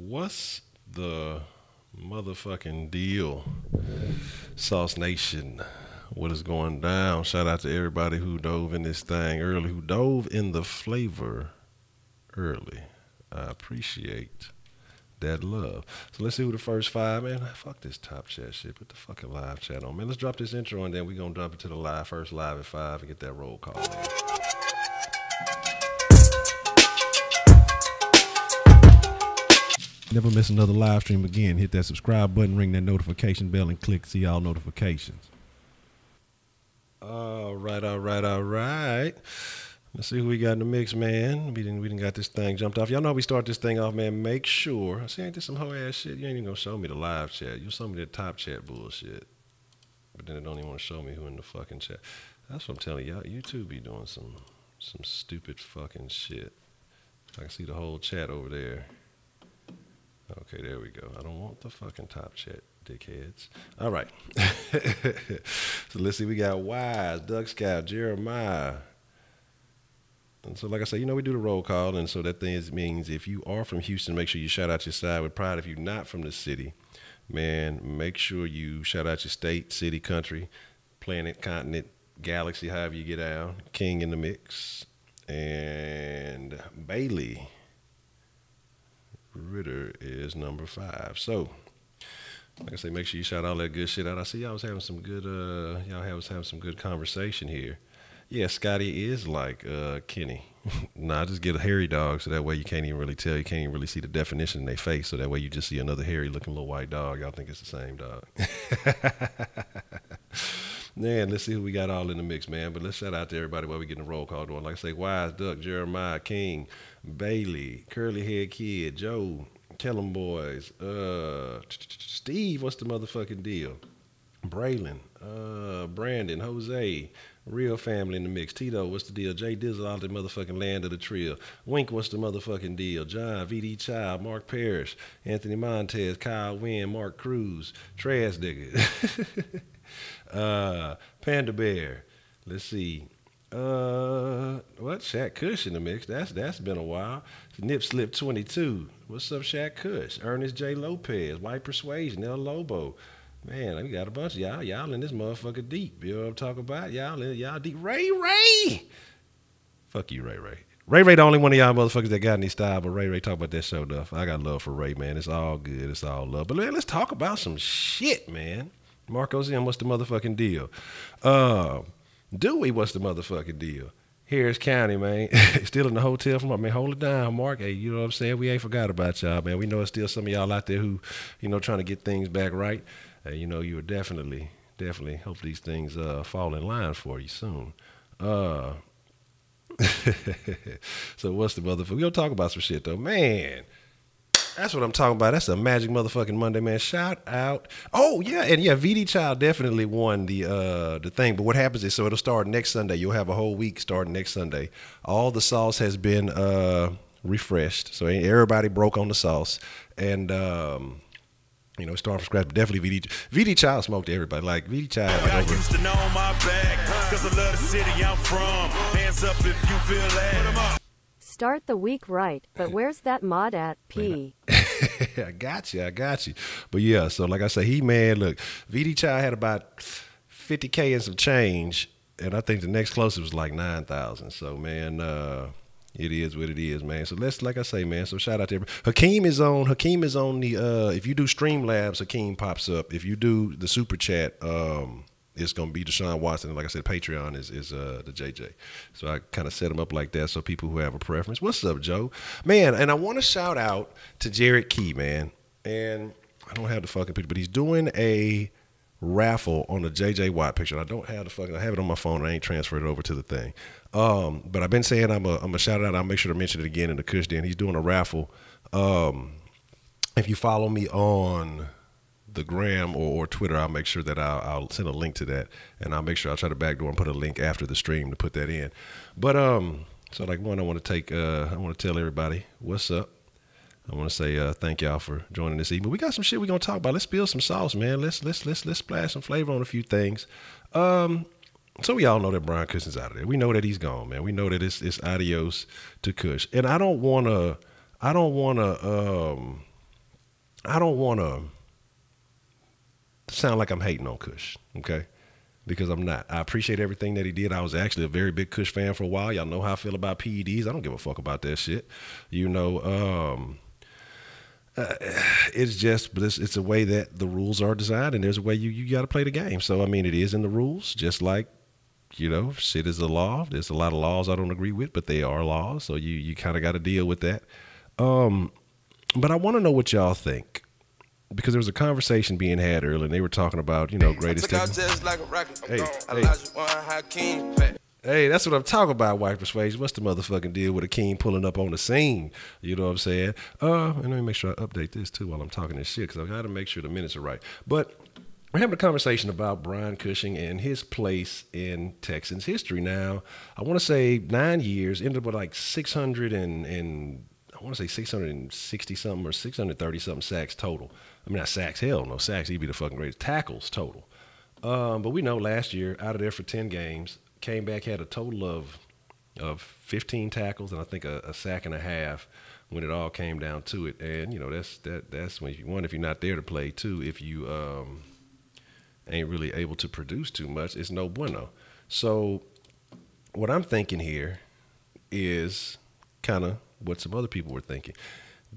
What's the motherfucking deal, Sauce Nation? What is going down? Shout out to everybody who dove in this thing early, who dove in the flavor early. I appreciate that love. So let's see who the first five, man. Fuck this top chat shit. Put the fucking live chat on, man. Let's drop this intro and then we're going to jump into the first live at 5 and get that roll call in. Never miss another live stream again. Hit that subscribe button, ring that notification bell, and click see all notifications. All right. Let's see who we got in the mix, man. We didn't got this thing jumped off. Y'all know we start this thing off, man. Make sure. See, ain't this some hoe ass shit? You ain't even gonna show me the live chat. You show me the top chat bullshit. But then it don't even want to show me who in the fucking chat. That's what I'm telling y'all. YouTube be doing some stupid fucking shit. I can see the whole chat over there. Okay, there we go. I don't want the fucking top chat, dickheads. All right. So let's see. We got Wise, Doug Scout, Jeremiah. And so, like I said, we do the roll call. And so that thing means if you are from Houston, make sure you shout out your side with pride. If you're not from the city, man, make sure you shout out your state, city, country, planet, continent, galaxy, however you get out. King in the mix. And Bailey Ritter is number 5. So, like I say, make sure you shout all that good shit out. I see y'all was having some good, having some good conversation here. Yeah, Scotty is like Kenny. Nah, just get a hairy dog so that way you can't even really tell. You can't even really see the definition in their face. So that way you just see another hairy looking little white dog. Y'all think it's the same dog. Man, let's see who we got all in the mix, man. But let's shout out to everybody while we getting the roll call going. Like I say, Wise, Duck, Jeremiah, King, Bailey, Curly Head Kid, Joe, Tell 'em Boys, Steve, what's the motherfucking deal? Braylon, Brandon, Jose, Real Family in the mix. Tito, what's the deal? Jay Dizzle out the motherfucking land of the trill. Wink, what's the motherfucking deal? John, VD Child, Mark Parrish, Anthony Montez, Kyle Wynn, Mark Cruz, Trash Digger, Panda Bear. Let's see. What? Shaq Cush in the mix. That's been a while. Nip Slip 22. What's up, Shaq Cush? Ernest J. Lopez, White Persuasion, El Lobo. Man, we got a bunch of y'all. Y'all in this motherfucker deep. You know what I'm talking about? Y'all deep. Ray. Fuck you, Ray. Ray the only one of y'all motherfuckers that got any style, but Ray talk about that show stuff. I got love for Ray, man. It's all good. It's all love. But man, let's talk about some shit, man. Marcos M, what's the motherfucking deal? Dewey, what's the motherfucking deal? Harris County, man. Still in the hotel from, man, hold it down, Mark. Hey, you know what I'm saying? We ain't forgot about y'all, man. We know it's still some of y'all out there who, trying to get things back right. You would definitely hope these things fall in line for you soon. So what's the motherfucker? We gonna talk about some shit though, man. That's what I'm talking about. That's a magic motherfucking Monday, man. Shout out. Oh yeah, and yeah, VD Child definitely won the thing. But what happens is, so it'll start next Sunday. You'll have a whole week starting next Sunday. All the sauce has been refreshed, so everybody broke on the sauce, and starting from scratch. But definitely VD Child smoked everybody. Like VD Child. Like, I used to know my back, 'cause I love the city I'm from. Hands up if you feel that. Start the week right, but where's that mod at, P? I got you. But yeah, so like I say, look, VD Child had about 50K and some change, and I think the next closest was like 9,000. So man, it is what it is, man. So like I say, man. So shout out to everybody. Hakeem is on the. If you do Streamlabs, Hakeem pops up. If you do the super chat, it's gonna be Deshaun Watson. And like I said, Patreon is the JJ. So I kind of set them up like that, so people who have a preference. What's up, Joe? Man, and I want to shout out to Jared Key, man. And I don't have the fucking picture, but he's doing a raffle on the JJ Watt picture. I don't have I have it on my phone, and I ain't transferred it over to the thing. But I've been saying I'm a shout it out. I'll make sure to mention it again in the Cush Den. He's doing a raffle. If you follow me on the gram or Twitter, I'll make sure that I'll send a link to that, and I'll make sure I'll try to backdoor and put a link after the stream to put that in. But so like one, I want to tell everybody what's up. I want to say thank y'all for joining this evening. We got some shit we're gonna talk about. Let's spill some sauce, man. Let's splash some flavor on a few things. So we all know that Brian Cushing's out of there. We know that he's gone, man. We know that it's adios to Cush. And I don't wanna I don't want to sound like I'm hating on Cush, okay? Because I'm not. I appreciate everything that he did. I was actually a very big Cush fan for a while. Y'all know how I feel about PEDs. I don't give a fuck about that shit. You know, it's just, but it's a way that the rules are designed, and there's a way you got to play the game. So, I mean, it is in the rules, just like, you know, shit is a law. There's a lot of laws I don't agree with, but they are laws. So you kind of got to deal with that. But I want to know what y'all think, because there was a conversation being had earlier, and they were talking about, you know, greatest thing. Hey, that's what I'm talking about, white persuasion. What's the motherfucking deal with a king pulling up on the scene? You know what I'm saying? And let me make sure I update this, too, while I'm talking this shit, because I got to make sure the minutes are right. But we're having a conversation about Brian Cushing and his place in Texans history. Now, I want to say 9 years, ended up with like 660-something or 630-something sacks total. I mean, not sacks, hell no, sacks, he'd be the fucking greatest. Tackles total. But we know last year, out of there for 10 games, came back, had a total of 15 tackles and I think a sack and a half when it all came down to it. And, you know, that's when you, one, if you're not there to play, two, if you ain't really able to produce too much, it's no bueno. So what I'm thinking here is kind of what some other people were thinking.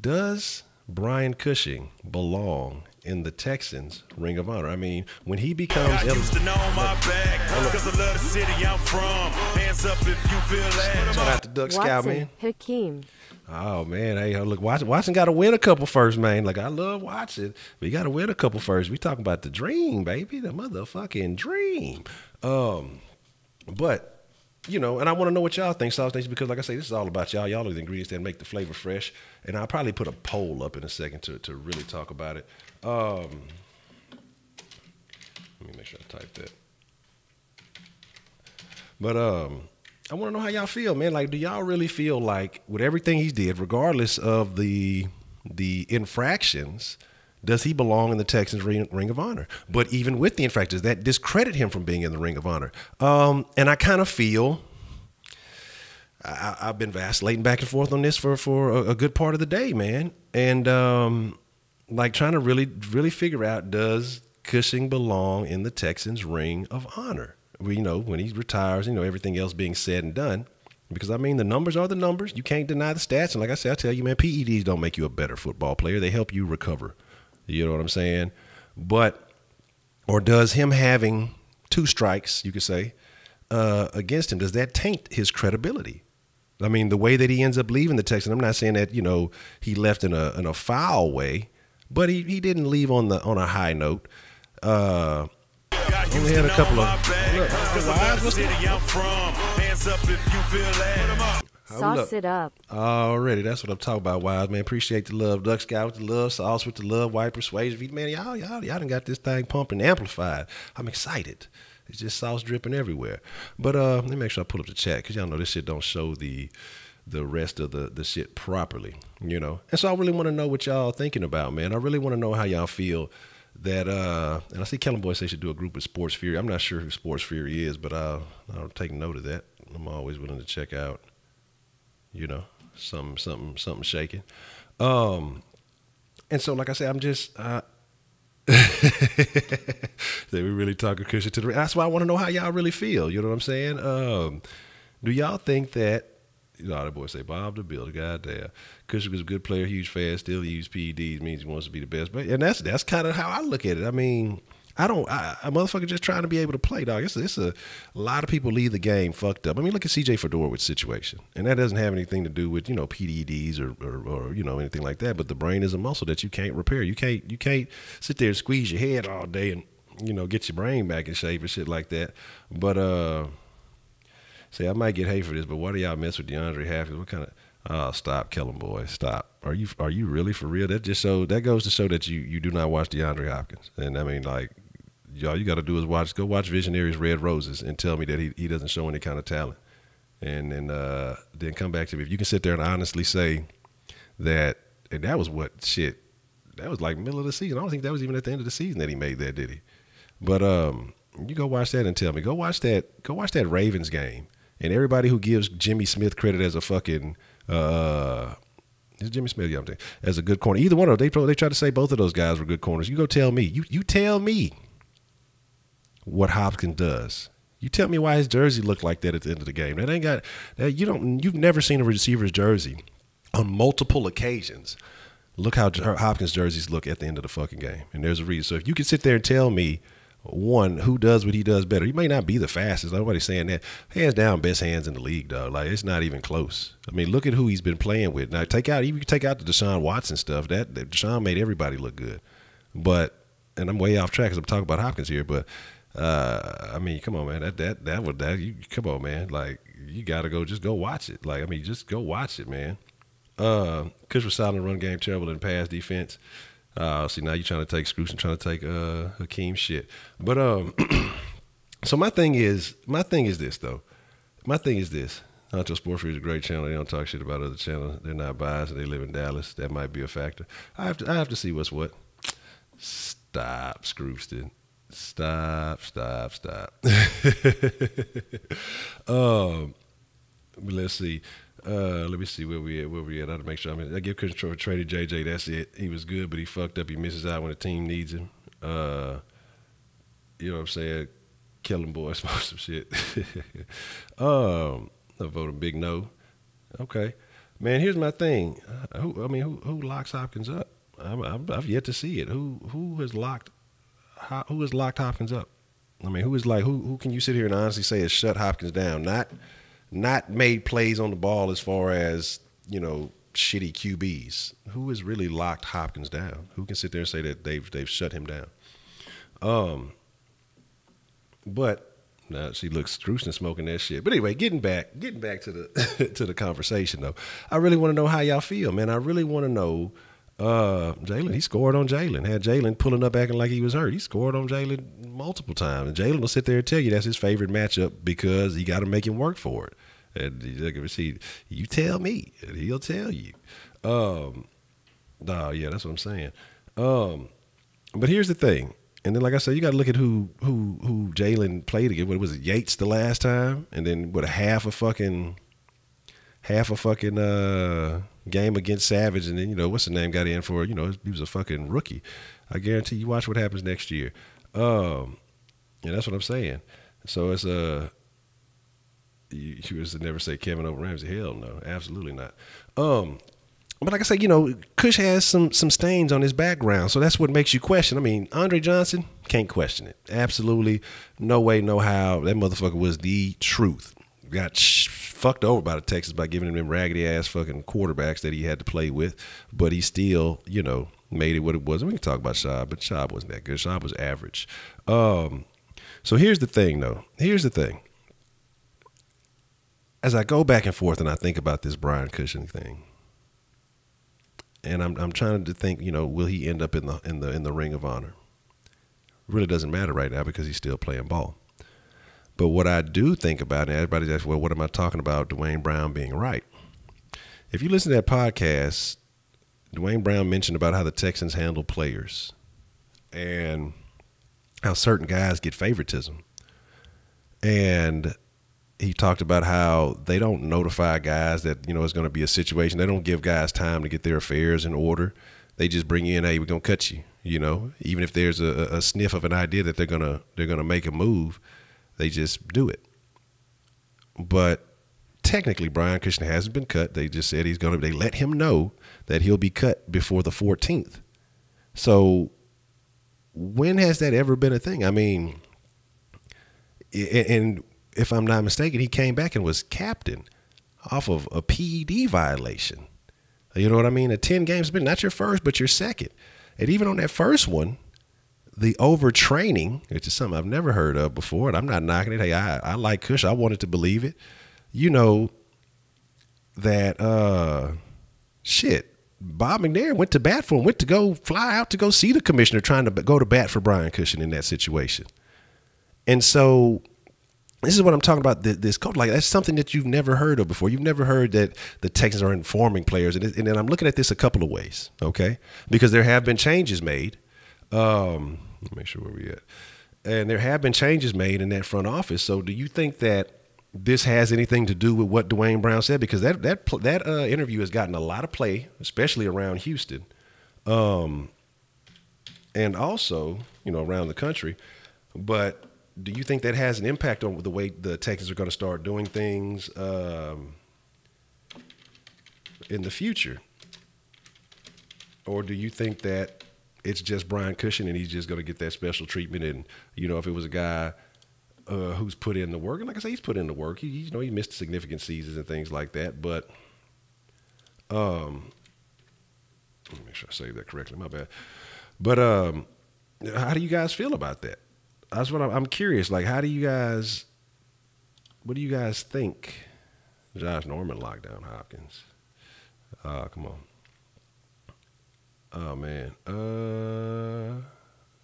Does Brian Cushing belong in the Texans Ring of Honor? I mean, when he becomes I used to know my back, because I love the city I'm from. Hands up if you feel that. Shout out to Duck Scout, man. Hakeem. Oh, man. Hey, look, Watson got to win a couple first, man. Like, I love Watson, but you got to win a couple first. We talking about the dream, baby, the motherfucking dream. But, you know, and I want to know what y'all think, Sauce Nation, because like I say, this is all about y'all. Y'all are the ingredients that make the flavor fresh. And I'll probably put a poll up in a second to really talk about it. Let me make sure I type that. But I want to know how y'all feel, man. Like, do y'all really feel like with everything he did, regardless of the infractions, does he belong in the Texans Ring of Honor? But even with the infractions, that discredit him from being in the Ring of Honor. And I kind of feel I've been vacillating back and forth on this for a good part of the day, man. And like trying to really figure out, does Cushing belong in the Texans Ring of Honor? Well, you know, when he retires, you know, everything else being said and done. Because, I mean, the numbers are the numbers. You can't deny the stats. And like I said, I tell you, man, PEDs don't make you a better football player. They help you recover. You know what I'm saying? But, or does him having 2 strikes, you could say, against him, does that taint his credibility? I mean, the way that he ends up leaving the Texans, I'm not saying that, you know, he left in a foul way, but he didn't leave on a high note. Only had a couple of Sauce it up. Already, that's what I'm talking about, Wise, man. Appreciate the love. Duck Scout with the love, Sauce with the love, White Persuasion. Man, y'all done got this thing pumping, amplified. I'm excited. It's just sauce dripping everywhere. But let me make sure I pull up the chat, because y'all know this shit don't show the rest of the shit properly, you know. And so I really want to know what y'all thinking about, man. I really want to know how y'all feel that, and I see Kellen Boy say should do a group with Sports Fury. I'm not sure who Sports Fury is, but I'll take note of that. I'm always willing to check out, you know, something shaking. And so, like I said, I'm just, we really talking Cushing to the ring. That's why I want to know how y'all really feel. You know what I'm saying? Do y'all think that, you know, that boy say Bob the Builder, goddamn. Cushing was a good player, huge fan, still uses PEDs, means he wants to be the best. But and that's kind of how I look at it. I mean, a motherfucker just trying to be able to play, dog. It's a lot of people leave the game fucked up. I mean, look at CJ Fedorowicz's situation. And that doesn't have anything to do with, you know, PEDs or you know, anything like that. But the brain is a muscle that you can't repair. You can't sit there and squeeze your head all day and, you know, get your brain back in shape and shit like that. But say I might get hate for this, but why do y'all mess with DeAndre Hopkins? What kind of stop, Kellen Boy, stop. Are you really for real? That goes to show that you do not watch DeAndre Hopkins. And I mean, like, y'all, you got to do is go watch Visionaries Red Roses and tell me that he doesn't show any kind of talent. And then come back to me. If you can sit there and honestly say that, and that was that was like middle of the season. I don't think that was even at the end of the season that he made that, did he? But you go watch that and tell me. Go watch that Ravens game. And everybody who gives Jimmy Smith credit as a fucking It's Jimmy Smith, yeah, I'm thinking, as a good corner. Either one of them, they try to say both of those guys were good corners. You go tell me. You tell me what Hopkins does. You tell me why his jersey looked like that at the end of the game. That ain't got that. You've never seen a receiver's jersey on multiple occasions. Look how Hopkins jerseys look at the end of the fucking game, and there's a reason. So if you can sit there and tell me, one, who does what he does better. He may not be the fastest. Nobody's saying that. Hands down, best hands in the league, dog. Like, it's not even close. I mean, look at who he's been playing with. Now, you take out the Deshaun Watson stuff. That Deshaun made everybody look good. But, and I'm way off track because I'm talking about Hopkins here, but I mean, come on, man. Come on, man. Like, you gotta just go watch it. Like, I mean, just go watch it, man. Kush was solid in the run game, terrible in pass defense. See, now you're trying to take Scrooge and trying to take Hakeem shit. But so my thing is this though. My thing is this. Honcho Sports is a great channel. They don't talk shit about other channels. They're not biased. They live in Dallas. That might be a factor. I have to see what's what. Stop, Scroofston. Stop. Let's see. Let me see where we at. I have to make sure. I give control for traded JJ. That's it. He was good, but he fucked up. He misses out when the team needs him. You know what I'm saying? Kill him, boy. Smoke some shit. I vote a big no. Okay, man. Here's my thing. Who locks Hopkins up? I've yet to see it. Who has locked Hopkins up? I mean, who can you sit here and honestly say has shut Hopkins down? Not made plays on the ball as far as, shitty QBs. Who has really locked Hopkins down? Who can sit there and say that they've shut him down? But now she looks Scrooge smoking that shit. But anyway, getting back to the to the conversation though. I really want to know how y'all feel, man. I really want to know. Jalen, he scored on Jalen. Had Jalen pulling up acting like he was hurt. He scored on Jalen multiple times. And Jalen will sit there and tell you that's his favorite matchup because he got to make him work for it. And you tell me, and he'll tell you. Yeah, that's what I'm saying. But here's the thing. And then, like I said, you got to look at who Jalen played against. What was it, Yates the last time? And then what, half a fucking game against Savage, and then what's the name got in for? He was a fucking rookie. I guarantee you watch what happens next year. And that's what I'm saying. So it's you was to never say Kevin over Ramsey. Hell no, absolutely not. But like I say, Kush has some stains on his background, so that's what makes you question. I mean, Andre Johnson, can't question it. Absolutely, no way, no how. That motherfucker was the truth. Got fucked over by the Texans by giving him them raggedy ass fucking quarterbacks that he had to play with, but he still, made it what it was. And we can talk about Schaub, but Schaub wasn't that good. Schaub was average. So here's the thing, though. Here's the thing. As I go back and forth and I think about this Brian Cushing thing, and I'm trying to think, will he end up in the Ring of Honor? Really doesn't matter right now because he's still playing ball. But what I do think about, and everybody's asking, well, what am I talking about Duane Brown being right? If you listen to that podcast, Duane Brown mentioned about how the Texans handle players and how certain guys get favoritism. And he talked about how they don't notify guys that, it's going to be a situation. They don't give guys time to get their affairs in order. They just bring you in, hey, we're going to cut you, even if there's a sniff of an idea that they're going to make a move. They just do it. But technically, Brian Cushing hasn't been cut. They just said they let him know that he'll be cut before the 14th. So when has that ever been a thing? I mean, and if I'm not mistaken, he came back and was captain off of a PED violation. You know what I mean? A 10 games, not your first, but your second. And even on that first one, the overtraining, which is something I've never heard of before, and I'm not knocking it. Hey, I like Kush. I wanted to believe it. That Bob McNair went to bat for him, went to go fly out to go see the commissioner trying to go to bat for Brian Cushing in that situation. And so this is what I'm talking about, this coach. Like, that's something that you've never heard of before. You've never heard that the Texans are informing players. And then I'm looking at this a couple of ways, okay? Because there have been changes made. Let me make sure where we at. And there have been changes made in that front office. So do you think that this has anything to do with what Duane Brown said, because that interview has gotten a lot of play, especially around Houston, and also around the country. But do you think that has an impact on the way the Texans are going to start doing things in the future, or do you think that it's just Brian Cushing and he's just going to get that special treatment? And if it was a guy who's put in the work, and like I say, he's put in the work. He missed significant seasons and things like that. But let me make sure I say that correctly. My bad. But how do you guys feel about that? That's what I'm curious. Like, what do you guys think? Josh Norman locked down Hopkins. Come on. Oh man.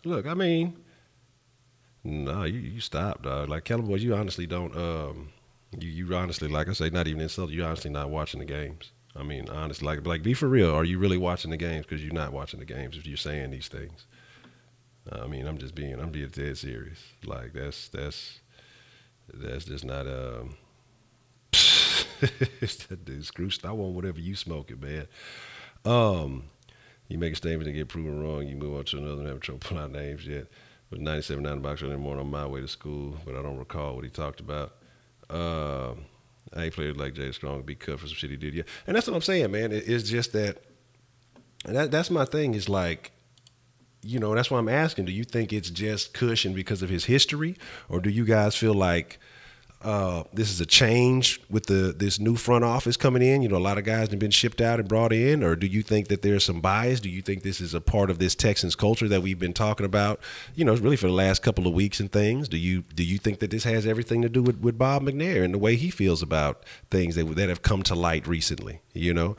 Look, I mean. No, you stop, dog. Like, Kellen Boys, you honestly don't. You honestly, like I say, not even insulted. You honestly not watching the games. I mean, honestly, like, be for real. Are you really watching the games? Because you're not watching the games if you're saying these things. I mean, I'm being dead serious. Like, that's just not. Dude, screw. I want whatever you smoking, man. You make a statement and get proven wrong. You move on to another. Haven't trouble pulling out names yet. Was 97.9 the box in the morning on my way to school, but I don't recall what he talked about. I ain't played like Jay Strong to be cut for some shit he did. Yeah, and that's what I'm saying, man. It's just that, and that's my thing. Is like, that's why I'm asking. Do you think it's just Cushing because of his history, or do you guys feel like this is a change with this new front office coming in? A lot of guys have been shipped out and brought in, or do you think that there's some bias? Do you think this is a part of this Texans culture that we've been talking about, really for the last couple of weeks and things? Do you think that this has everything to do with Bob McNair and the way he feels about things that have come to light recently? And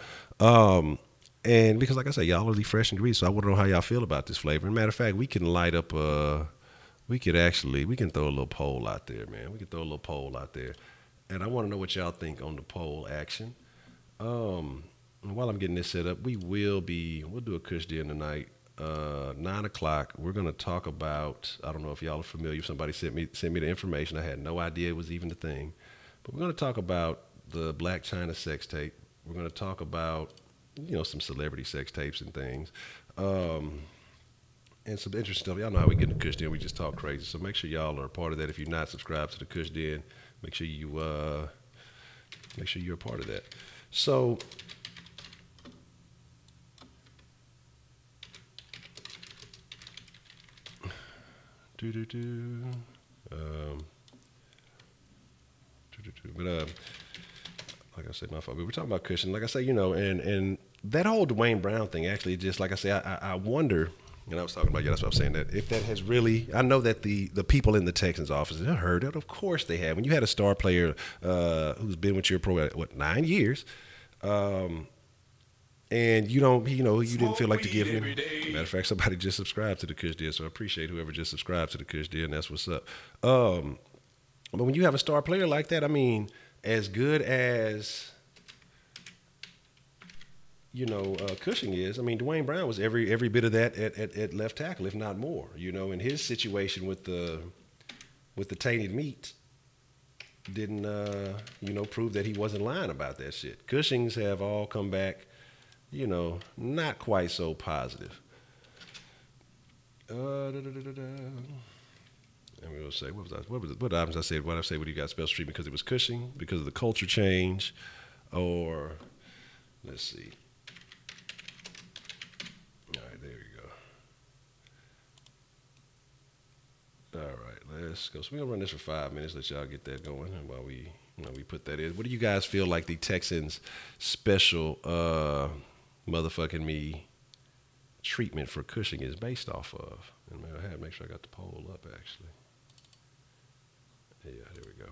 because, like I say, y'all are the fresh ingredients, so I want to know how y'all feel about this flavor. And matter of fact, we can light up we can throw a little poll out there, man. We can throw a little poll out there. And I want to know what y'all think on the poll action. And while I'm getting this set up, we'll do a Kush dinner tonight, 9 o'clock. We're going to talk about, I don't know if y'all are familiar. Somebody sent me the information. I had no idea it was even a thing. But we're going to talk about the Blac Chyna sex tape. We're going to talk about, some celebrity sex tapes and things. And some interesting stuff. Y'all know how we get in the Kush Den. We just talk crazy. So make sure y'all are a part of that. If you're not subscribed to the Kush Den, make sure you're a part of that. So but like I said, my fault. We were talking about Cushing. Like I say, and that whole Duane Brown thing, actually, just like I say, I wonder. And I was talking about, that's what I'm saying, that if that has really, I know that the people in the Texans office have heard it. Of course they have. When you had a star player who's been with your pro, 9 years, and you didn't feel like to give him. Matter of fact, somebody just subscribed to the Kush Den, so I appreciate whoever just subscribed to the Kush Den. That's what's up. But when you have a star player like that, I mean, as good as Cushing is, I mean, Duane Brown was every bit of that at left tackle, if not more. In his situation with the tainted meat didn't prove that he wasn't lying about that shit. Cushing's have all come back, not quite so positive. And we will say, what items I said? What I say? What you got special treatment because it was Cushing, because of the culture change, or let's see. All right, there you go. All right, let's go. So we're gonna run this for 5 minutes. Let y'all get that going, and while we put that in. What do you guys feel like the Texans' special motherfucking me treatment for Cushing is based off of? And I had to make sure I got the poll up actually. Yeah, there we go.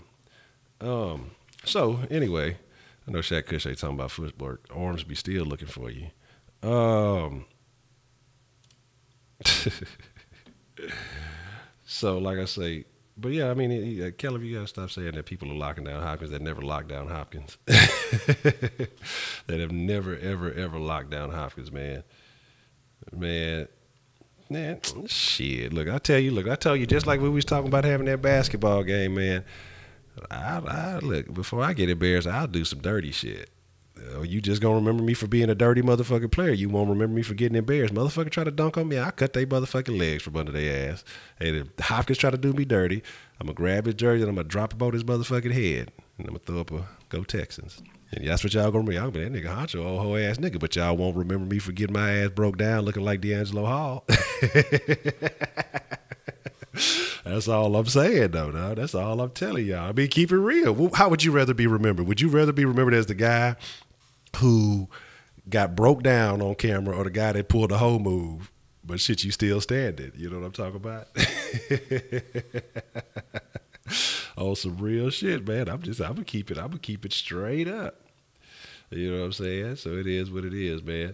So anyway, I know Shaq Kush ain't talking about footwork. Arms be still looking for you. So like I say, but yeah, I mean, Kelly, you gotta stop saying that people are locking down Hopkins that never locked down Hopkins. That have never, ever locked down Hopkins, man. Man, shit. Look, I tell you, just like we was talking about having that basketball game, man. I look, before I get embarrassed, I'll do some dirty shit. You just gonna remember me for being a dirty motherfucking player. You won't remember me for getting embarrassed. Motherfucker try to dunk on me, I cut they motherfucking legs from under their ass. Hey, if Hopkins try to do me dirty, I'm gonna grab his jersey and I'm gonna drop it on his motherfucking head. And I'm gonna throw up a go Texans. And that's what y'all gonna be. I'll be that nigga Honcho, old hoe ass nigga. But y'all won't remember me for getting my ass broke down looking like D'Angelo Hall. That's all I'm saying, though. No? That's all I'm telling y'all. I mean, keep it real. How would you rather be remembered? Would you rather be remembered as the guy who got broke down on camera or the guy that pulled the whole move, but shit, you still standing? You know what I'm talking about? On some real shit, man. I'm gonna keep it straight up. You know what I'm saying? So it is what it is, man.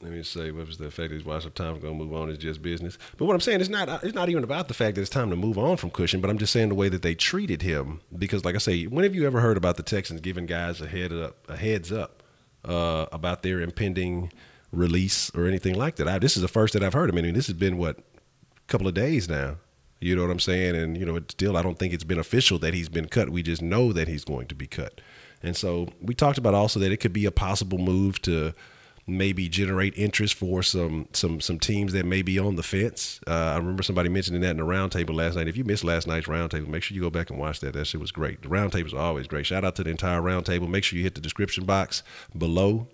Let me say, what was the fact that he's watched some time gonna move on is just business. But what I'm saying is it's not even about the fact that it's time to move on from Cushing, but I'm just saying the way that they treated him. Because like I say, when have you ever heard about the Texans giving guys a heads up about their impending release or anything like that? This is the first that I've heard. I mean, this has been a couple of days now. You know what I'm saying? And you know, it's still, I don't think it's been official that he's been cut. We just know that he's going to be cut. And so we talked about also that it could be a possible move to maybe generate interest for some teams that may be on the fence. I remember somebody mentioning that in the roundtable last night. If you missed last night's roundtable, make sure you go back and watch that. That shit was great. The roundtables are always great. Shout out to the entire roundtable. Make sure you hit the description box below.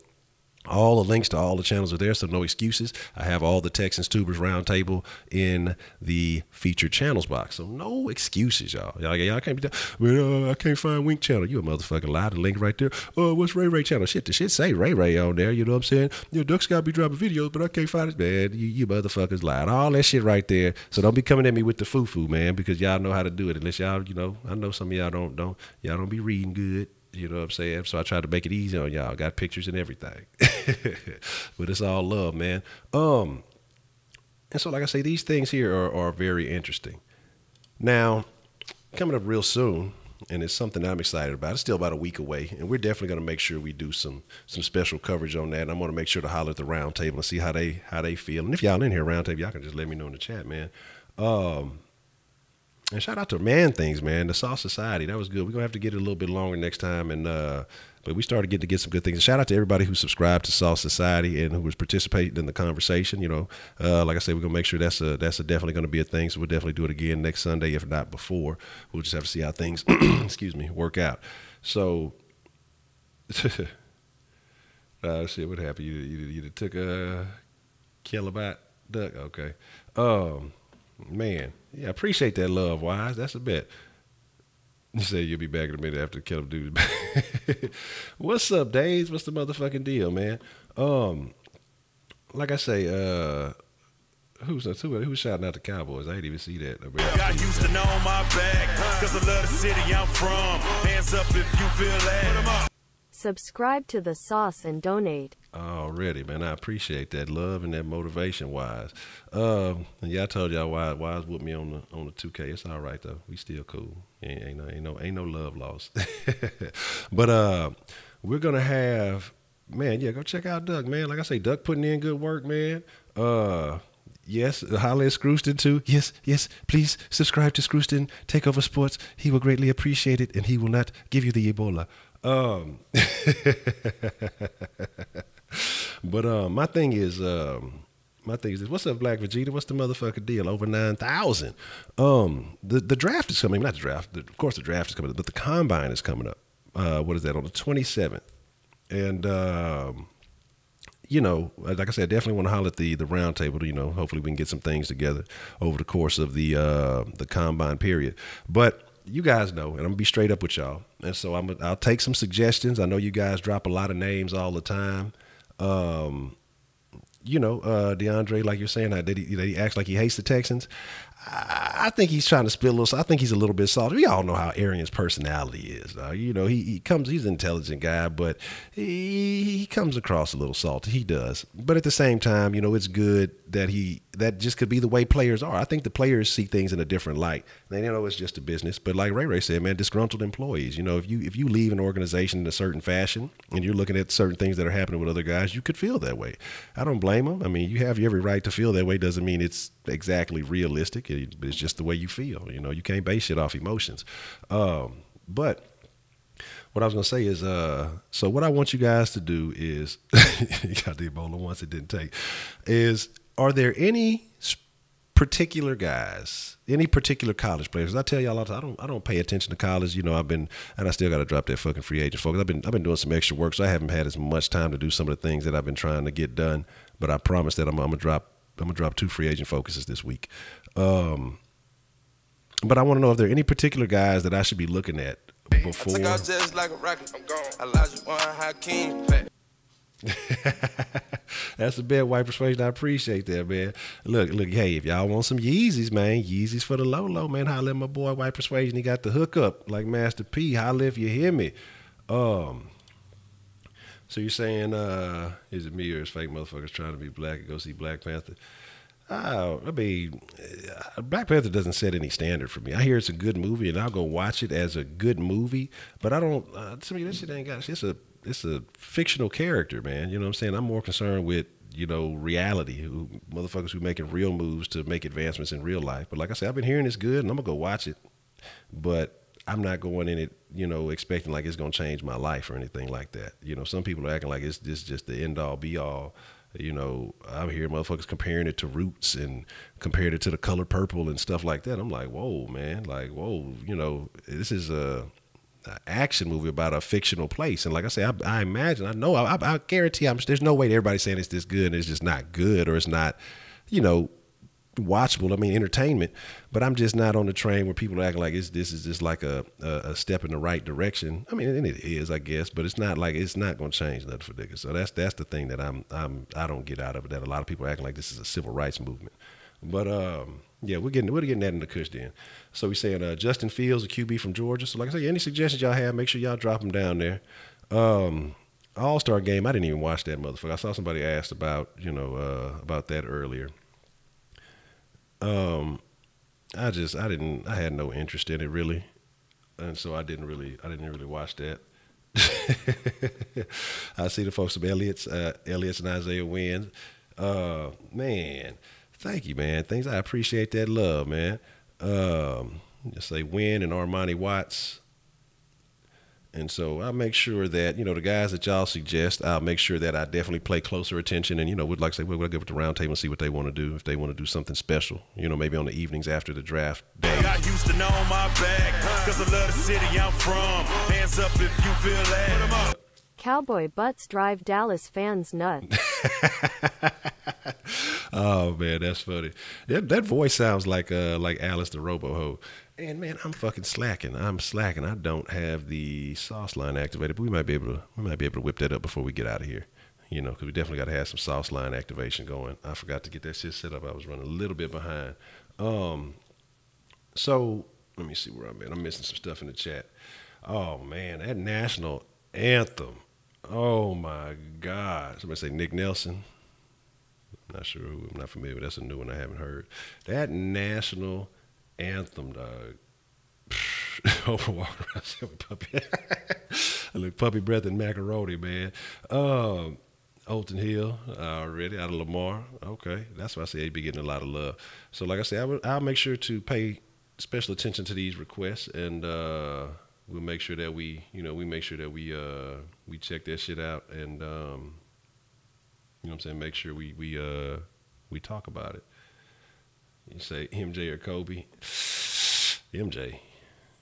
All the links to all the channels are there, so no excuses. I have all the Texans Tubers roundtable in the featured channels box, so no excuses, y'all. Y'all can't be, well, I can't find Wink channel. You a motherfucking lie. The link right there. Oh, what's Ray channel? Shit, the shit say Ray on there. You know what I'm saying? Your Duck's got to be dropping videos, but I can't find it. Man, you motherfuckers lied. All that shit right there. So don't be coming at me with the foo-foo, man, because y'all know how to do it. Unless y'all, you know, I know some of y'all don't be reading good. You know what I'm saying? So I tried to make it easy on y'all. Got pictures and everything. But it's all love, man. And so, like I say, these things here are very interesting. Now, coming up real soon, and it's something I'm excited about. It's still about a week away, and we're definitely going to make sure we do some special coverage on that. And I'm going to make sure to holler at the round table and see how they feel. And if y'all in here round table, y'all can just let me know in the chat, man. And shout out to Man Things, man. The Sauce Society, that was good. We're going to have to get it a little bit longer next time. And but we started to get some good things. And shout out to everybody who subscribed to Sauce Society and who was participating in the conversation. You know, like I said, we're going to make sure that's definitely going to be a thing. So we'll definitely do it again next Sunday, if not before. We'll just have to see how things, excuse me, work out. So, shit, what happened? You took a kilobyte duck? Okay. Man, yeah, appreciate that love, Wise. That's a bet. You say you'll be back in a minute after the Killer Dude's back. What's up, Days? What's the motherfucking deal, man? Like I say, who's shouting out the Cowboys? I didn't even see that. Got Houston on my back, cause I love the city I'm from. Hands up if you feel that. Subscribe to the sauce and donate. Already, man. I appreciate that love and that motivation, Wise. And yeah, I told y'all Wise whooped me on the 2K. It's all right though. We still cool. Ain't no love lost. But we're gonna have, man. Yeah, go check out Duck, man. Like I say, Duck putting in good work, man. Yes, holla at Scrooston too. Yes, please subscribe to Scrooston Takeover Sports. He will greatly appreciate it, and he will not give you the Ebola. But my thing is, what's up, Black Vegeta? What's the motherfucking deal? Over 9,000. The draft is coming. Not the draft. Of course, the draft is coming up, but the combine is coming up. What is that, on the 27th? And you know, like I said, I definitely want to holler at the round table. You know, hopefully we can get some things together over the course of the combine period. But you guys know, and I'm gonna be straight up with y'all. And so I'll take some suggestions. I know you guys drop a lot of names all the time. You know, DeAndre, like you're saying, that he acts like he hates the Texans. I think he's trying to spill a little. I think he's a little bit salty. We all know how Arian's personality is. You know, he's an intelligent guy, but he comes across a little salty. He does. But at the same time, you know, it's good that just could be the way players are. I think the players see things in a different light. They know it's just a business. But like Ray said, man, disgruntled employees. You know, if you leave an organization in a certain fashion and you're looking at certain things that are happening with other guys, you could feel that way. I don't blame them. I mean, you have every right to feel that way. Doesn't mean it's exactly realistic. It's just the way you feel. You know, you can't base shit off emotions. But what I was going to say is, so what I want you guys to do is, you got the Ebola once, it didn't take, is, are there any particular guys, any particular college players? I tell y'all all the time, I don't pay attention to college. You know, and I still got to drop that fucking free agent focus. I've been doing some extra work, so I haven't had as much time to do some of the things that I've been trying to get done. But I promise that I'm gonna drop 2 free agent focuses this week. But I want to know if there are any particular guys that I should be looking at before. I took just like a rocket. I'm gone. I lost you on Hakeem. That's a bad white persuasion. I appreciate that, man. Look, hey, if y'all want some Yeezys, man, Yeezys for the low, man, holla at my boy White Persuasion. He got the hookup like Master P. Holla if you hear me. So you're saying, is it me or is fake motherfuckers trying to be black and go see Black Panther? I mean, Black Panther doesn't set any standard for me. I hear it's a good movie, and I'll go watch it as a good movie, but I don't, to me, this shit ain't got, it's a fictional character, man. You know what I'm saying? I'm more concerned with, you know, reality, motherfuckers who making real moves to make advancements in real life. But like I said, I've been hearing it's good, and I'm going to go watch it. But I'm not going in it, you know, expecting like it's going to change my life or anything like that. You know, some people are acting like it's just the end-all, be-all. You know, I'm hearing motherfuckers comparing it to Roots and comparing it to The Color Purple and stuff like that. I'm like, whoa, man. Like, whoa, you know, this is a action movie about a fictional place. And like I say, I imagine, I know, I guarantee there's no way that everybody's saying it's this good and it's just not good or it's not, you know, watchable. I mean, entertainment. But I'm just not on the train where people are acting like this is just like a step in the right direction. I mean, and it is, I guess, but it's not like it's not going to change nothing for niggas. So that's the thing that I don't get out of it. That a lot of people are acting like this is a civil rights movement. But yeah, we're getting that in the Kush then. So we're saying Justin Fields, a QB from Georgia. So like I say, any suggestions y'all have, make sure y'all drop them down there. All-Star game, I didn't even watch that motherfucker. I saw somebody asked about, you know, about that earlier. I had no interest in it really. And so I didn't really watch that. I see the folks from Elliott's and Isaiah Wynn. Man, thank you, man. I appreciate that love, man. Just say Wynn and Armani Watts. And so I'll make sure that, you know, the guys that y'all suggest, I'll make sure that I definitely pay closer attention. And, you know, we'd like to say, we'll give it the round table and see what they want to do. If they want to do something special, you know, maybe on the evenings after the draft day. I got Houston on my back, cause I love the city I'm from. Hands up if you feel that. Put 'em up. Cowboy butts drive Dallas fans nuts. Oh man, that's funny. That voice sounds like Alice the Robo-Ho. And man, I'm fucking slacking. I don't have the sauce line activated, but we might be able to whip that up before we get out of here. You know, because we definitely got to have some sauce line activation going. I forgot to get that shit set up. I was running a little bit behind. So let me see where I'm at. I'm missing some stuff in the chat. Oh man, that national anthem. Oh my God. Somebody say Nick Nelson. I'm not sure who. I'm not familiar with. That's a new one I haven't heard. That national anthem, dog. Walking around with puppy. I look puppy breath and macaroni, man. Olton Hill already out of Lamar. Okay, that's why I say he'd be getting a lot of love. So, like I said, I'll make sure to pay special attention to these requests, and we'll make sure that we check that shit out, and you know what I'm saying, make sure we talk about it. You say MJ or Kobe? MJ.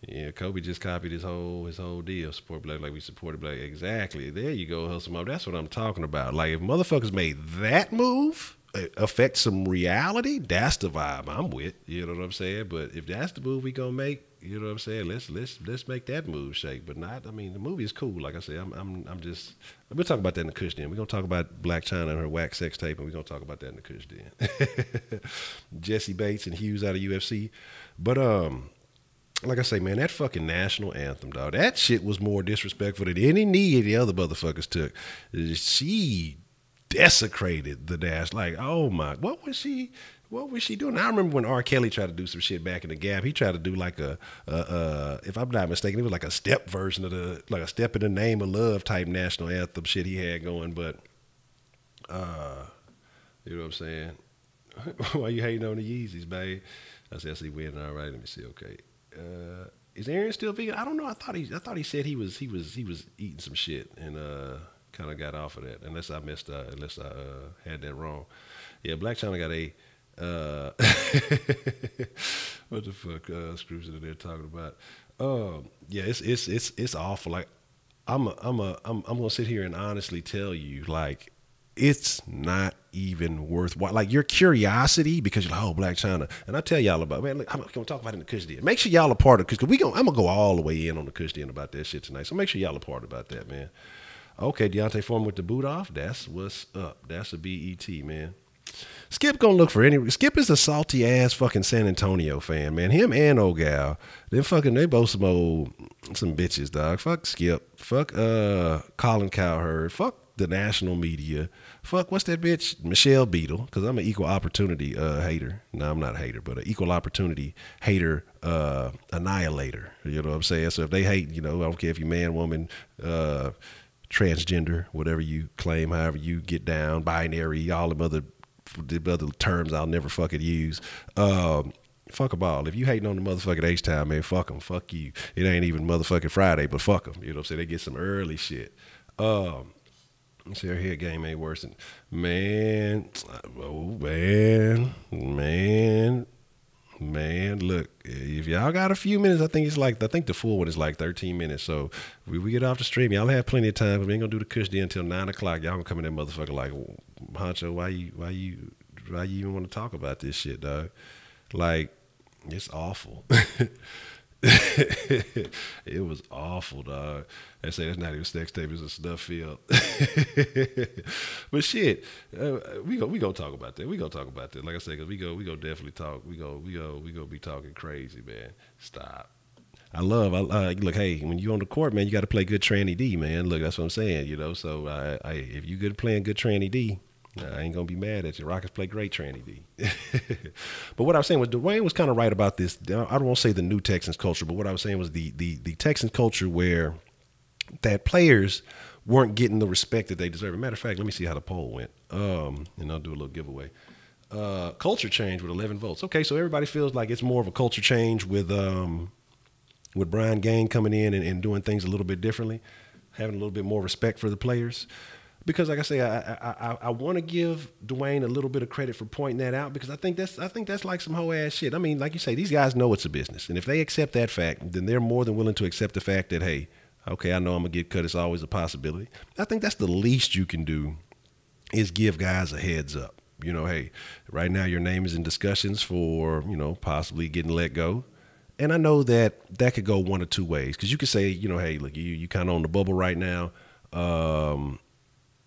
Yeah, Kobe just copied his whole deal. Support Black like we supported Black. Exactly. There you go, Hustle Mob. That's what I'm talking about. Like, if motherfuckers made that move affect some reality, that's the vibe I'm with. You know what I'm saying? But if that's the move we gonna make, you know what I'm saying? Let's make that move shake. But not. I mean, the movie is cool. Like I said, I'm just. We'll talk about that in the Kush Den. We're gonna talk about Blac Chyna and her whack sex tape, and we're gonna talk about that in the Kush Den. Jesse Bates and Hughes out of UFC, but like I say, man, that fucking national anthem, dog. That shit was more disrespectful than any knee the other motherfuckers took. She desecrated the dash. Like, oh my, what was she doing? I remember when R. Kelly tried to do some shit back in the Gap. He tried to do like if I'm not mistaken, it was like a step version of like a Step in the Name of Love type national anthem shit he had going. But you know what I'm saying? Why you hating on the Yeezys, babe? I see winning. All right, let me see. Okay. Is Aaron still vegan? I don't know. I thought he said he was eating some shit and kind of got off of that. Unless I had that wrong. Yeah, Blac Chyna got a what the fuck screws that they're talking about. Yeah, it's awful. Like I'm gonna sit here and honestly tell you, like, it's not even worth like your curiosity, because you're like, oh, Blac Chyna, and I tell y'all about, man, look, I'm gonna talk about it in the Cush Den. Make sure y'all are part of it, because I'm gonna go all the way in on the Cush Den about that shit tonight. So make sure y'all are part about that, man. Okay, Deontay Foreman with the boot off. That's what's up. That's a BET, man. Skip gonna look for any. Skip is a salty ass fucking San Antonio fan, man. Him and old gal, they both some bitches, dog. Fuck Skip. Fuck Colin Cowherd. Fuck the national media. Fuck, what's that bitch? Michelle Beadle, because I'm an equal opportunity hater. No, I'm not a hater, but an equal opportunity hater annihilator. You know what I'm saying? So if they hate, I don't care if you man, woman, transgender, whatever you claim, however you get down, binary, all the other terms I'll never fucking use. Fuck them all. If you hating on the motherfucking H-Town, man, fuck them. Fuck you. It ain't even motherfucking Friday, but fuck them. You know what I'm saying? They get some early shit. See, our head game ain't worse than, man, look, if y'all got a few minutes, I think the full one is like 13 minutes. So we get off the stream, y'all have plenty of time, but we ain't gonna do the Cush Den until 9 o'clock. Y'all gonna come in that motherfucker like, Honcho, why you even want to talk about this shit, dog? Like, it's awful. It was awful, dog. They say that's not even sex tape, it's a snuff field. But shit, we gonna talk about that. We gonna talk about that. Like I said, because we go definitely talk. We go be talking crazy, man. Stop. I look, hey, when you on the court, man, you got to play good tranny D, man. Look, that's what I'm saying, So if you good playing good tranny D, I ain't gonna be mad at you. Rockets play great tranny D. But what I was saying was Duane was kind of right about this. I don't want to say the new Texans culture, but what I was saying was the Texans culture where that players weren't getting the respect that they deserve. Matter of fact, let me see how the poll went, and I'll do a little giveaway. Culture change with 11 votes. Okay, so everybody feels like it's more of a culture change with Brian Gaine coming in and doing things a little bit differently, having a little bit more respect for the players. Because, like I say, I want to give Duane a little bit of credit for pointing that out, because I think that's like some hoe ass shit. I mean, like you say, these guys know it's a business, and if they accept that fact, then they're more than willing to accept the fact that, hey, okay, I know I'm gonna get cut. It's always a possibility. I think that's the least you can do, is give guys a heads up. Hey, right now your name is in discussions for possibly getting let go. And I know that could go one of two ways, because you could say, hey, look, you kind of on the bubble right now.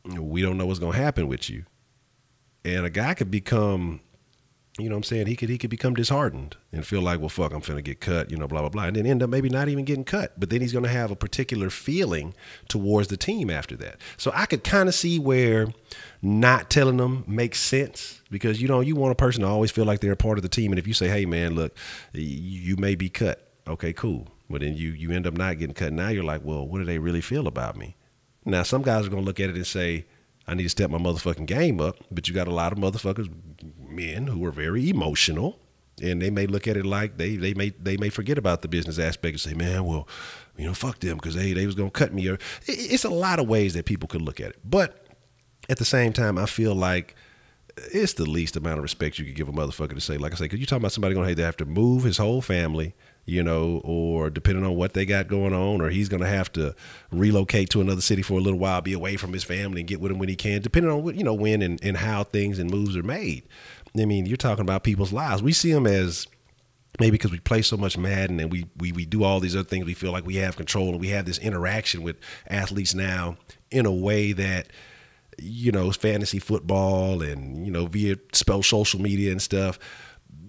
We don't know what's going to happen with you. And a guy could become, he could become disheartened and feel like, well, fuck, I'm finna get cut, blah, blah, blah. And then end up maybe not even getting cut. But then he's going to have a particular feeling towards the team after that. So I could kind of see where not telling them makes sense, because, you want a person to always feel like they're a part of the team. And if you say, hey, man, look, you may be cut. Okay, cool. But then you end up not getting cut. Now you're like, well, what do they really feel about me? Now, some guys are going to look at it and say, I need to step my motherfucking game up. But you got a lot of motherfuckers, men, who are very emotional. And they may look at it like they may forget about the business aspect and say, man, well, fuck them, because they was going to cut me. Or it's a lot of ways that people could look at it. But at the same time, I feel like it's the least amount of respect you could give a motherfucker to say, like I say, because you're talking about somebody going to have to move his whole family, or depending on what they got going on, or he's going to have to relocate to another city for a little while, be away from his family and get with him when he can, depending on what, when and how things and moves are made. I mean, you're talking about people's lives. We see them as, maybe because we play so much Madden and we do all these other things, we feel like we have control, and we have this interaction with athletes now in a way that, fantasy football and, via social media and stuff.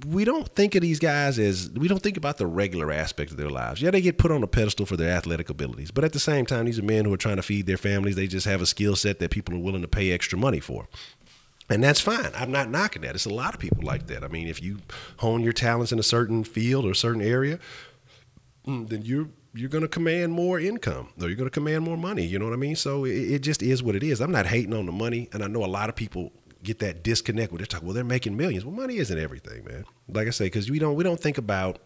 We don't think of these guys we don't think about the regular aspect of their lives. Yeah, they get put on a pedestal for their athletic abilities, but at the same time, these are men who are trying to feed their families. They just have a skill set that people are willing to pay extra money for. And that's fine. I'm not knocking that. It's a lot of people like that. I mean, if you hone your talents in a certain field or a certain area, then you're going to command more income, or you're going to command more money. You know what I mean? So it just is what it is. I'm not hating on the money. And I know a lot of people get that disconnect where they're talking, well, they're making millions. Well, money isn't everything, man. Like I say, because we don't think about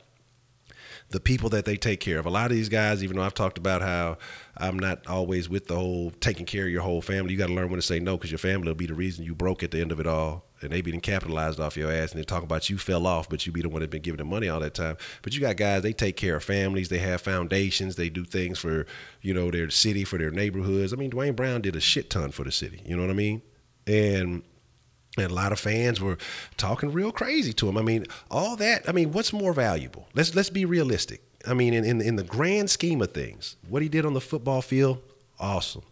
the people that they take care of. A lot of these guys, even though I've talked about how I'm not always with the whole taking care of your whole family, you got to learn when to say no, because your family will be the reason you broke at the end of it all. And they be capitalized off your ass, and they talk about you fell off, but you be the one that been giving them money all that time. But you got guys, they take care of families, they have foundations, they do things for, their city, for their neighborhoods. I mean, Duane Brown did a shit ton for the city. You know what I mean? And a lot of fans were talking real crazy to him. I mean, all that. I mean, what's more valuable? Let's be realistic. I mean, in the grand scheme of things, what he did on the football field, awesome.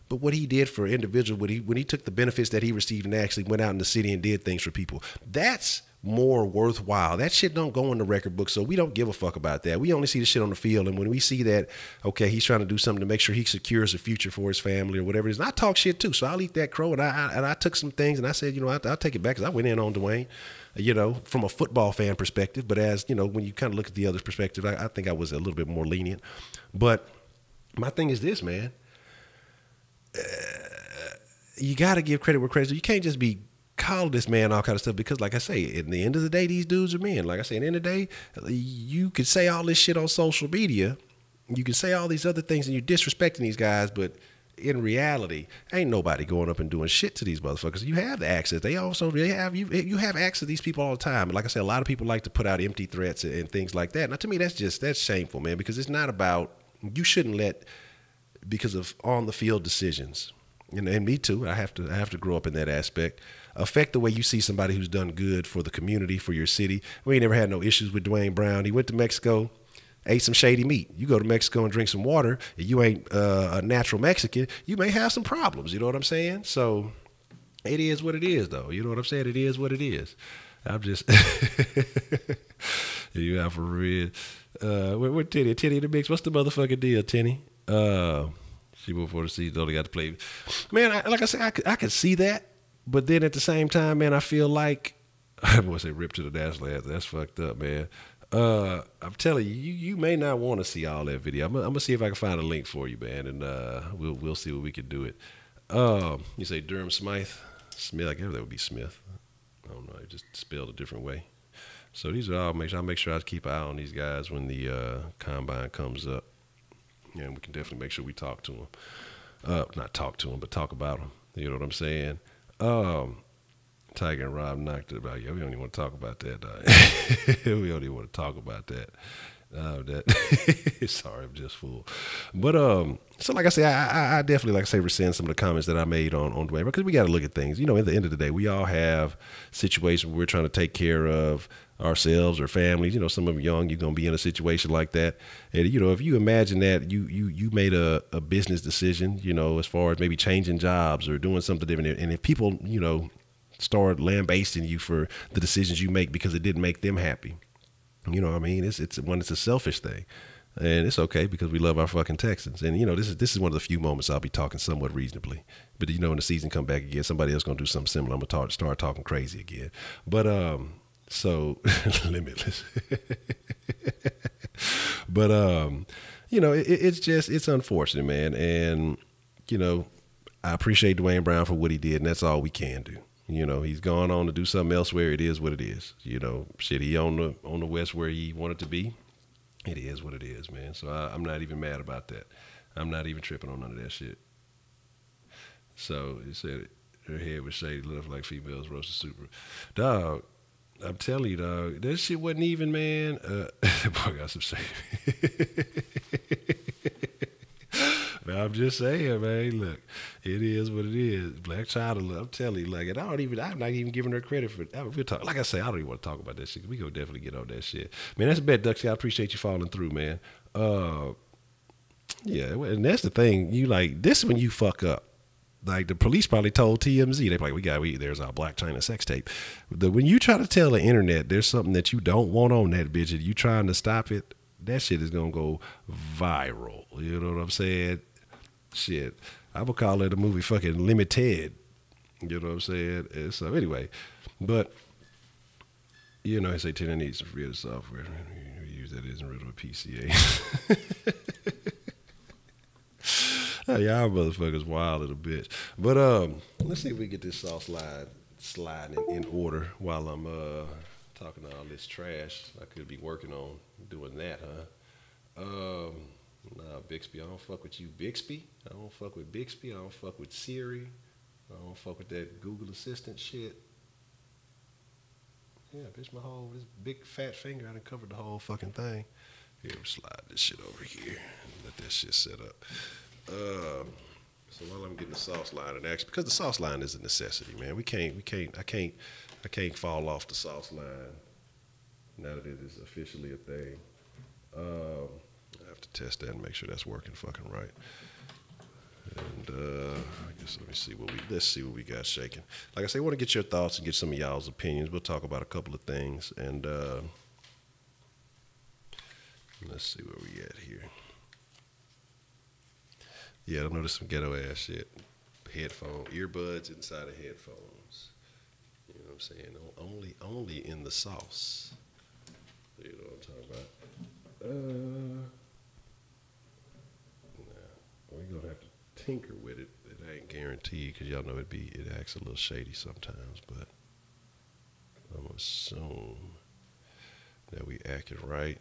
But what he did for individuals, when he took the benefits that he received and actually went out in the city and did things for people, that's more worthwhile. That shit don't go in the record book, so we don't give a fuck about that. We only see the shit on the field, and when we see that, okay, he's trying to do something to make sure he secures a future for his family or whatever it is, and I talk shit too, so I'll eat that crow, and I took some things, and I said, I'll take it back, because I went in on Duane, from a football fan perspective, but as, when you kind of look at the other perspective, I think I was a little bit more lenient. But my thing is this, man. You got to give credit where credit's due. You can't just be calling this man all kind of stuff, because, like I say, at the end of the day, these dudes are men. Like I say, at the end of the day, you could say all this shit on social media. You can say all these other things, and you're disrespecting these guys, but in reality, ain't nobody going up and doing shit to these motherfuckers. You have the access. You have access to these people all the time. And like I said, a lot of people like to put out empty threats and things like that. Now, to me, that's shameful, man, because it's not about, you shouldn't let, because of on the field decisions, and me too, I have to grow up in that aspect, affect the way you see somebody who's done good for the community, for your city. We ain't never had no issues with Duane Brown. He went to Mexico, ate some shady meat. You go to Mexico and drink some water, and you ain't a natural Mexican, you may have some problems. You know what I'm saying? So it is what it is, though. You know what I'm saying? It is what it is. I'm just you out for real. What Tenny in the mix? What's the motherfucking deal, Tenny? She before the season only got to play. Man, like I said, I could see that, but then at the same time, man, I feel like I want to say rip to the national anthem. That's fucked up, man. I'm telling you, you may not want to see all that video. I'm gonna see if I can find a link for you, man, and we'll see what we can do it. You say Durham Smythe, Smith? I guess that would be Smith. I don't know. I just spelled a different way. So these are all. I'll make sure I keep an eye on these guys when the combine comes up. Yeah, and we can definitely make sure we talk to them. Not talk to them, but talk about them. You know what I'm saying? Tiger and Rob knocked it about. Yeah, we don't even want to talk about that, dog. We don't even want to talk about that. Sorry, I'm just full. But so like I say, I definitely, like I say, rescind some of the comments that I made on Duane, because we got to look at things. At the end of the day, we all have situations where we're trying to take care of ourselves or families. Some of them young, you're gonna be in a situation like that, and if you imagine that you made a business decision, as far as maybe changing jobs or doing something different, and if people start lambasting you for the decisions you make because it didn't make them happy. You know what I mean? It's a selfish thing, and it's okay because we love our fucking Texans. And this is one of the few moments I'll be talking somewhat reasonably. But when the season come back again, somebody else gonna do something similar. I'm gonna start talking crazy again. But so limitless. But it's unfortunate, man. And I appreciate Duane Brown for what he did, and that's all we can do. He's gone on to do something elsewhere. It is what it is. Shit, he on the West where he wanted to be. It is what it is, man. So I'm not even mad about that. I'm not even tripping on none of that shit. So he said her head was shady, looked like females roasted super. Dog, I'm telling you, dog, that shit wasn't even, man. Boy, got some shady. I'm just saying, man. Look, it is what it is. Blac Chyna, I'm telling you, I'm not even giving her credit for it. Like I say, I don't even want to talk about that shit. We gonna definitely get on that shit, man. That's a bet, Duxie. I appreciate you following through, man. Yeah, and that's the thing. This is when you fuck up. Like the police probably told TMZ, they like, there's our Blac Chyna sex tape. When you try to tell the internet there's something that you don't want on that bitch, and you trying to stop it, that shit is gonna go viral. You know what I'm saying? Shit, I would call it a movie fucking Limited. You know what I'm saying? And so anyway, but I say Tina needs some free software. Use that isn't rid of a PCA. Y'all motherfuckers wild little bitch. But let's see if we get this sauce line sliding in order while I'm talking all this trash. I could be working on doing that, huh? Nah, Bixby, I don't fuck with you, Bixby. I don't fuck with Bixby. I don't fuck with Siri. I don't fuck with that Google Assistant shit. Yeah, bitch, this big fat finger, I done covered the whole fucking thing. Here, slide this shit over here. Let that shit set up. So while I'm getting the sauce line in action, because the sauce line is a necessity, man. I can't fall off the sauce line now that it is officially a thing. I have to test that and make sure that's working fucking right. And I guess let's see what we got shaking. Like I say, I want to get your thoughts and get some of y'all's opinions. We'll talk about a couple of things, and let's see where we at here. Yeah, I noticed some ghetto ass shit. Earbuds inside of headphones. You know what I'm saying? Only in the sauce. You know what I'm talking about? Nah, we're gonna have to tinker with it. It ain't guaranteed because y'all know it acts a little shady sometimes, but I'm gonna assume that we acting right.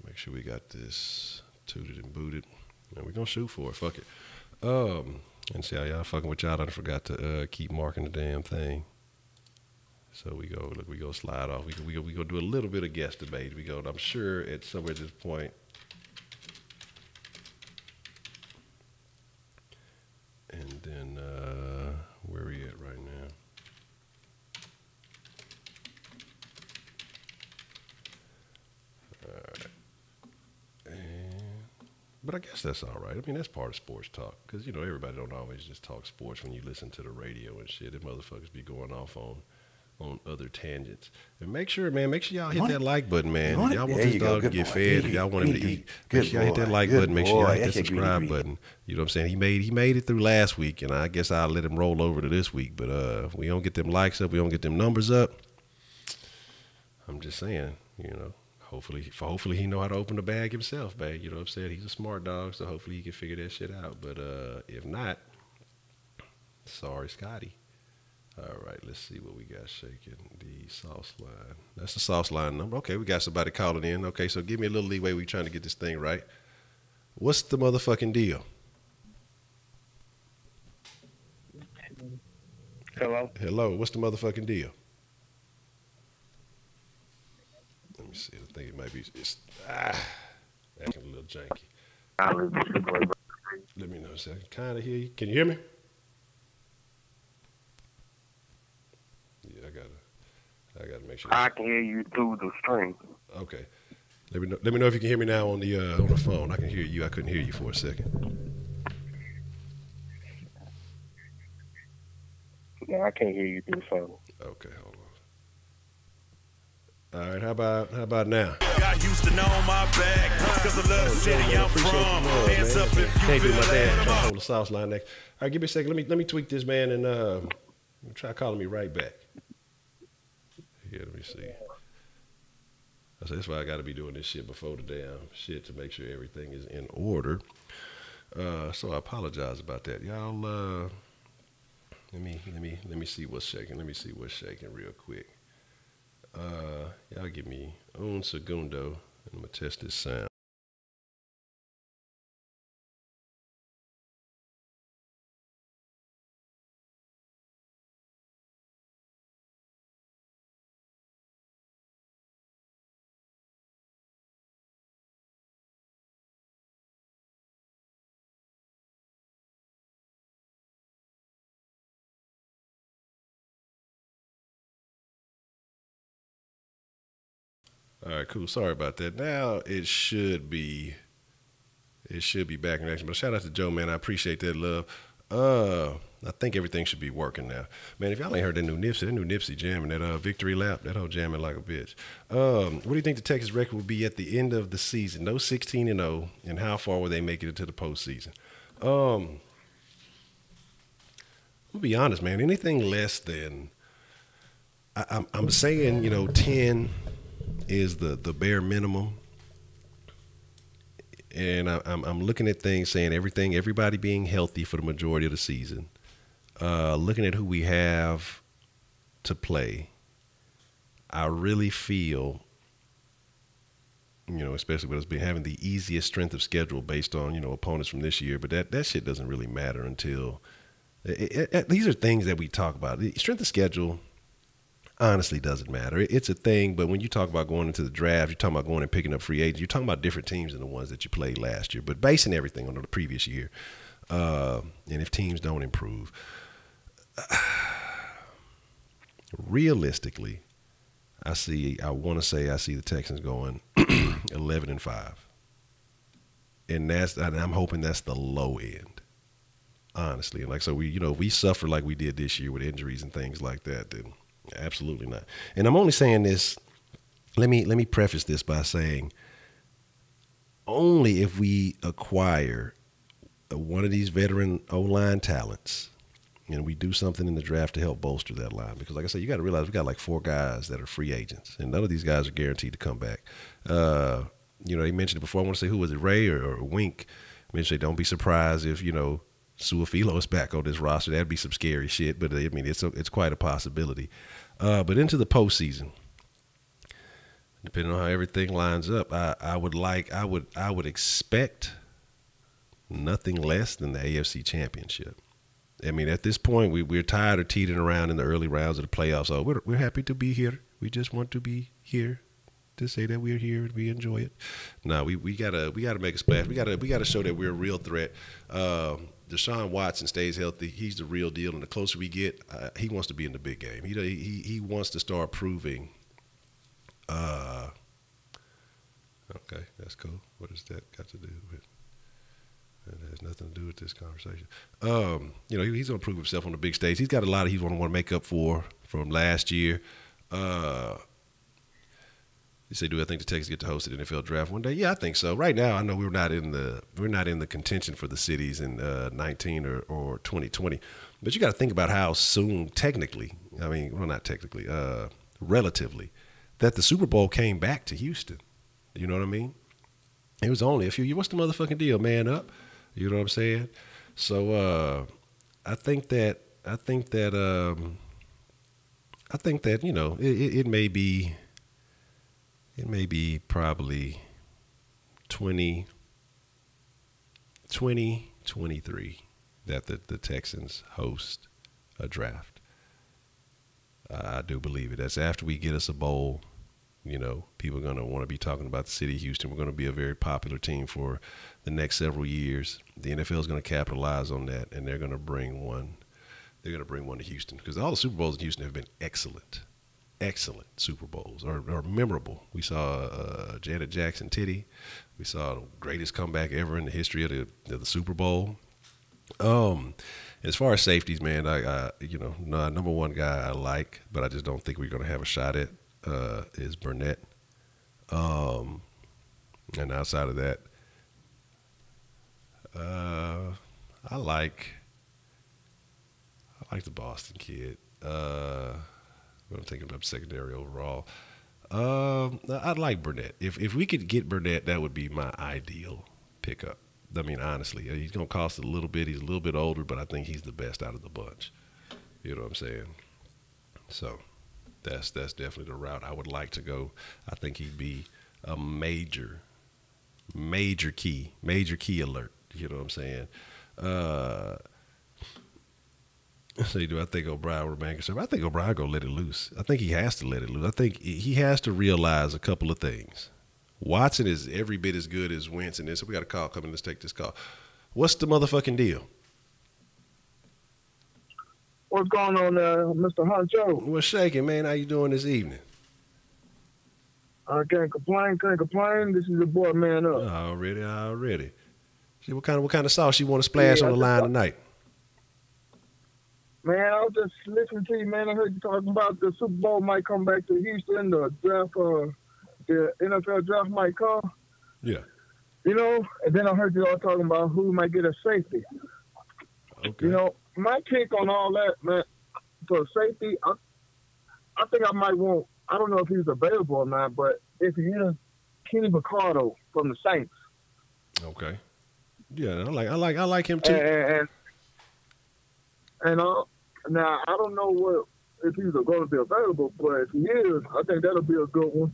Make sure we got this tooted and booted. Man, we're gonna shoot for it. Fuck it. And see how y'all fucking with y'all. I forgot to keep marking the damn thing. So we go slide off. We go do a little bit of guess debate. I'm sure at somewhere at this point. And then where are we at right now? All right. But I guess that's all right. I mean, that's part of sports talk. Because, you know, everybody don't always just talk sports when you listen to the radio and shit. Them motherfuckers be going off on other tangents. And make sure y'all hit that like button, man. Y'all want this dog to get fed. Y'all want him to eat. Make sure y'all hit that like button. Make sure y'all hit that subscribe button. You know what I'm saying? He made it through last week, and I guess I'll let him roll over to this week. But if we don't get them likes up, we don't get them numbers up, I'm just saying, you know. Hopefully he know how to open the bag himself, babe. You know what I'm saying? He's a smart dog, so hopefully he can figure that shit out. But if not, sorry, Scotty. All right, let's see what we got shaking. The sauce line. That's the sauce line number. Okay, we got somebody calling in. Okay, so give me a little leeway. We're trying to get this thing right. What's the motherfucking deal? Hello, what's the motherfucking deal? Let me see. I think it might be. Acting a little janky. Let me know. So I can kind of hear you. Can you hear me? Yeah, I gotta make sure. I can hear you through the string. Okay. Let me know if you can hear me now on the phone. I can hear you. I couldn't hear you for a second. Yeah, I can't hear you through the phone. Okay, hold on. All right, how about now? Got Houston on my back, cause I love the city I'm from. Hands up if you Can't do feel my dad. I'm trying to that. hold the sauce line next. All right, give me a second. Let me tweak this, man, and try calling me right back. Yeah, let me see. That's why I got to be doing this shit before the damn shit to make sure everything is in order. So I apologize about that, y'all. Let me see what's shaking. Let me see what's shaking real quick. Y'all give me un segundo, and I'm gonna test this sound. All right, cool. Sorry about that. Now it should be back in action. But shout out to Joe, man. I appreciate that love. I think everything should be working now. Man, if y'all ain't heard that new Nipsey jamming, that victory lap, that whole jamming like a bitch. What do you think the Texas record will be at the end of the season? Those 16-0, and how far will they make it into the postseason? I'm gonna be honest, man. Anything less than I'm saying, 10 is the bare minimum, and I'm looking at things saying everybody being healthy for the majority of the season. looking at who we have to play, I really feel, especially with us being having the easiest strength of schedule based on, opponents from this year, but that shit doesn't really matter until these are things that we talk about. The strength of schedule honestly doesn't matter. It's a thing, but when you talk about going into the draft, you're talking about going and picking up free agents. You're talking about different teams than the ones that you played last year, but basing everything on the previous year. And if teams don't improve, realistically, I see the Texans going 11-5, and I'm hoping that's the low end. Honestly, like so we suffer like we did this year with injuries and things like that. Then absolutely not. And I'm only saying this. Let me preface this by saying only if we acquire one of these veteran O-line talents and we do something in the draft to help bolster that line. Because like I said, you got to realize we got like 4 guys that are free agents, and none of these guys are guaranteed to come back. They mentioned it before. I want to say, who was it, Ray or Wink? Mentioned, don't be surprised if, Suafilo is back on this roster. That'd be some scary shit, but I mean, it's quite a possibility. But into the postseason, depending on how everything lines up, I would expect nothing less than the AFC Championship. I mean, at this point, we're tired of teetering around in the early rounds of the playoffs. So we're happy to be here. We just want to be here to say that we're here and we enjoy it. No, we gotta make a splash. We gotta show that we're a real threat. Deshaun Watson stays healthy. He's the real deal, and the closer we get, he wants to be in the big game. He wants to start proving. Okay, that's cool. What has that got to do with? It has nothing to do with this conversation. He's going to prove himself on the big stage. He's got a lot he's going to want to make up for from last year. You say, do I think the Texans get to host the NFL draft one day? Yeah, I think so. Right now, I know we're not in the contention for the cities in 19 or 2020. But you got to think about how soon, technically, relatively, that the Super Bowl came back to Houston. You know what I mean? It was only a few years. What's the motherfucking deal? Man up. You know what I'm saying? So I think that it may be probably 2023 that the Texans host a draft. I do believe it. That's after we get us a bowl. People are going to want to be talking about the city of Houston. We're going to be a very popular team for the next several years. The NFL is going to capitalize on that, and they're going to bring one. They're going to bring one to Houston because all the Super Bowls in Houston have been excellent Super Bowls or memorable. We saw Janet Jackson Titty. We saw the greatest comeback ever in the history of the Super Bowl. As far as safeties, man, number one guy I like, but I just don't think we're going to have a shot at. Is Burnett. And outside of that, I like the Boston kid. I'm thinking of secondary overall. I'd like Burnett. If we could get Burnett, that would be my ideal pickup. I mean, honestly, he's going to cost a little bit. He's a little bit older, but I think he's the best out of the bunch. You know what I'm saying? So that's definitely the route I would like to go. I think he'd be a major key alert. You know what I'm saying? Say, do I think O'Brien will remain conservative? I think O'Brien going to let it loose. I think he has to let it loose. I think he has to realize a couple of things. Watson is every bit as good as Wentz in this. So we got a call coming. Let's take this call. What's the motherfucking deal? What's going on, Mr. Honcho? What's shaking, man? How you doing this evening? I can't complain. This is your boy, man up. Already. See, what kind of sauce you want to splash on the line tonight? Man, I was just listening to you, man. I heard you talking about the Super Bowl might come back to Houston. The draft, the NFL draft might come. Yeah. And then I heard you all talking about who might get a safety. Okay. My take on all that, man, for safety, I think I might want, I don't know if he's available or not, but if he is, Kenny Vaccaro from the Saints. Okay. Yeah, I like him too. And now I don't know if he's going to be available, but if he is, I think that'll be a good one.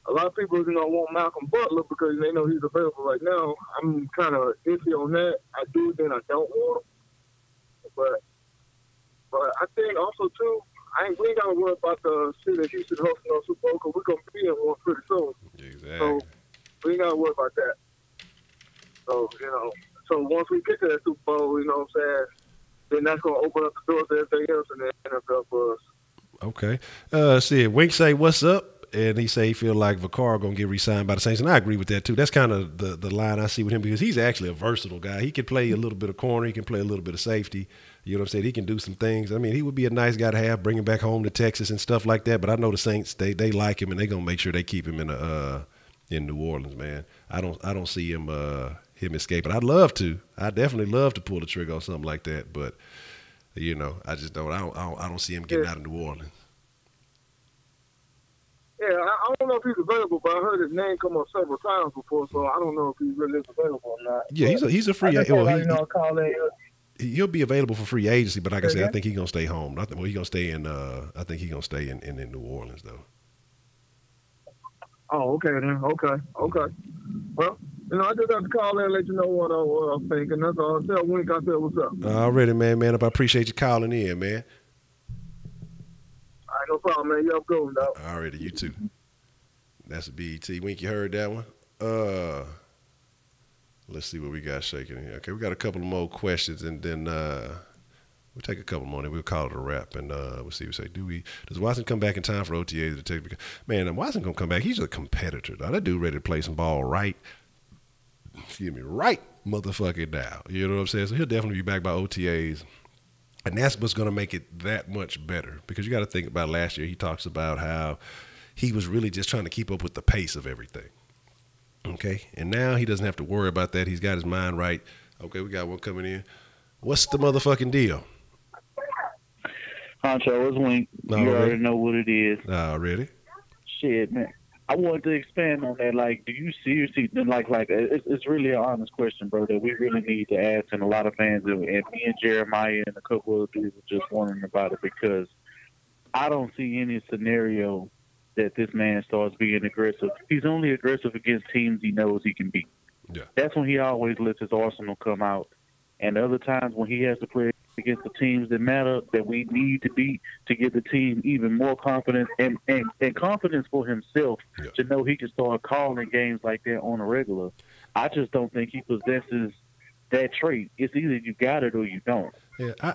A lot of people, want Malcolm Butler because they know he's available right now. I'm kind of iffy on that. I do, then I don't want him. But I think also too, we ain't got to worry about the city that Houston hosting on Super Bowl because we're gonna be in one pretty soon. Exactly. So we ain't got to worry about that. So so once we get to that Super Bowl, what I'm saying, then that's gonna open up the doors to everything else in the NFL for us. Okay. See, Wink say what's up. And he say he feel like Vaccaro going to get re-signed by the Saints. And I agree with that, too. That's kind of the line I see with him because he's actually a versatile guy. He can play a little bit of corner. He can play a little bit of safety. You know what I'm saying? He can do some things. I mean, he would be a nice guy to have, bring him back home to Texas and stuff like that. But I know the Saints, they like him, and they're going to make sure they keep him in New Orleans, man. I don't see him escaping. I'd love to. I'd definitely love to pull the trigger on something like that. But, I just don't. I don't see him getting out of New Orleans. Yeah, I don't know if he's available, but I heard his name come up several times before, so I don't know if he really is available or not. Yeah, he's a free agent. He'll be available for free agency, but like I said, I think he's gonna stay home. He's gonna stay in. I think he's gonna stay in New Orleans though. Oh, okay then. Okay. Well, I just have to call in and let you know what I'm thinking. That's all. Tell Wink I said what's up. Already, man. I appreciate you calling in, man. All right, no problem, man. You have a good one, dog. Already, you too. That's a BET. Wink, you heard that one? Let's see what we got shaking here. Okay, we got a couple of more questions, and then we'll take a couple more, and we'll call it a wrap, and we'll see. We say, does Watson come back in time for OTAs to take? Man, Watson gonna come back. He's a competitor. Now, that dude ready to play some ball right. Excuse me, right, motherfucking now. You know what I'm saying? So he'll definitely be back by OTAs. And that's what's going to make it that much better because you got to think about last year. He talks about how he was really just trying to keep up with the pace of everything. Okay. And now he doesn't have to worry about that. He's got his mind right. Okay. We got one coming in. What's the motherfucking deal? Honcho, it's Wink. You already know what it is. Already? Shit, man. I wanted to expand on that. Like, do you seriously, it's really an honest question, bro, that we really need to ask, and a lot of fans, and me and Jeremiah and a couple of dudes were just wondering about it because I don't see any scenario that this man starts being aggressive. He's only aggressive against teams he knows he can beat. Yeah. That's when he always lets his arsenal come out. And other times when he has to play against the teams that matter, that we need to beat to get the team even more confidence and confidence for himself to know he can start calling games like that on a regular. I just don't think he possesses that trait. It's either you got it or you don't. Yeah, I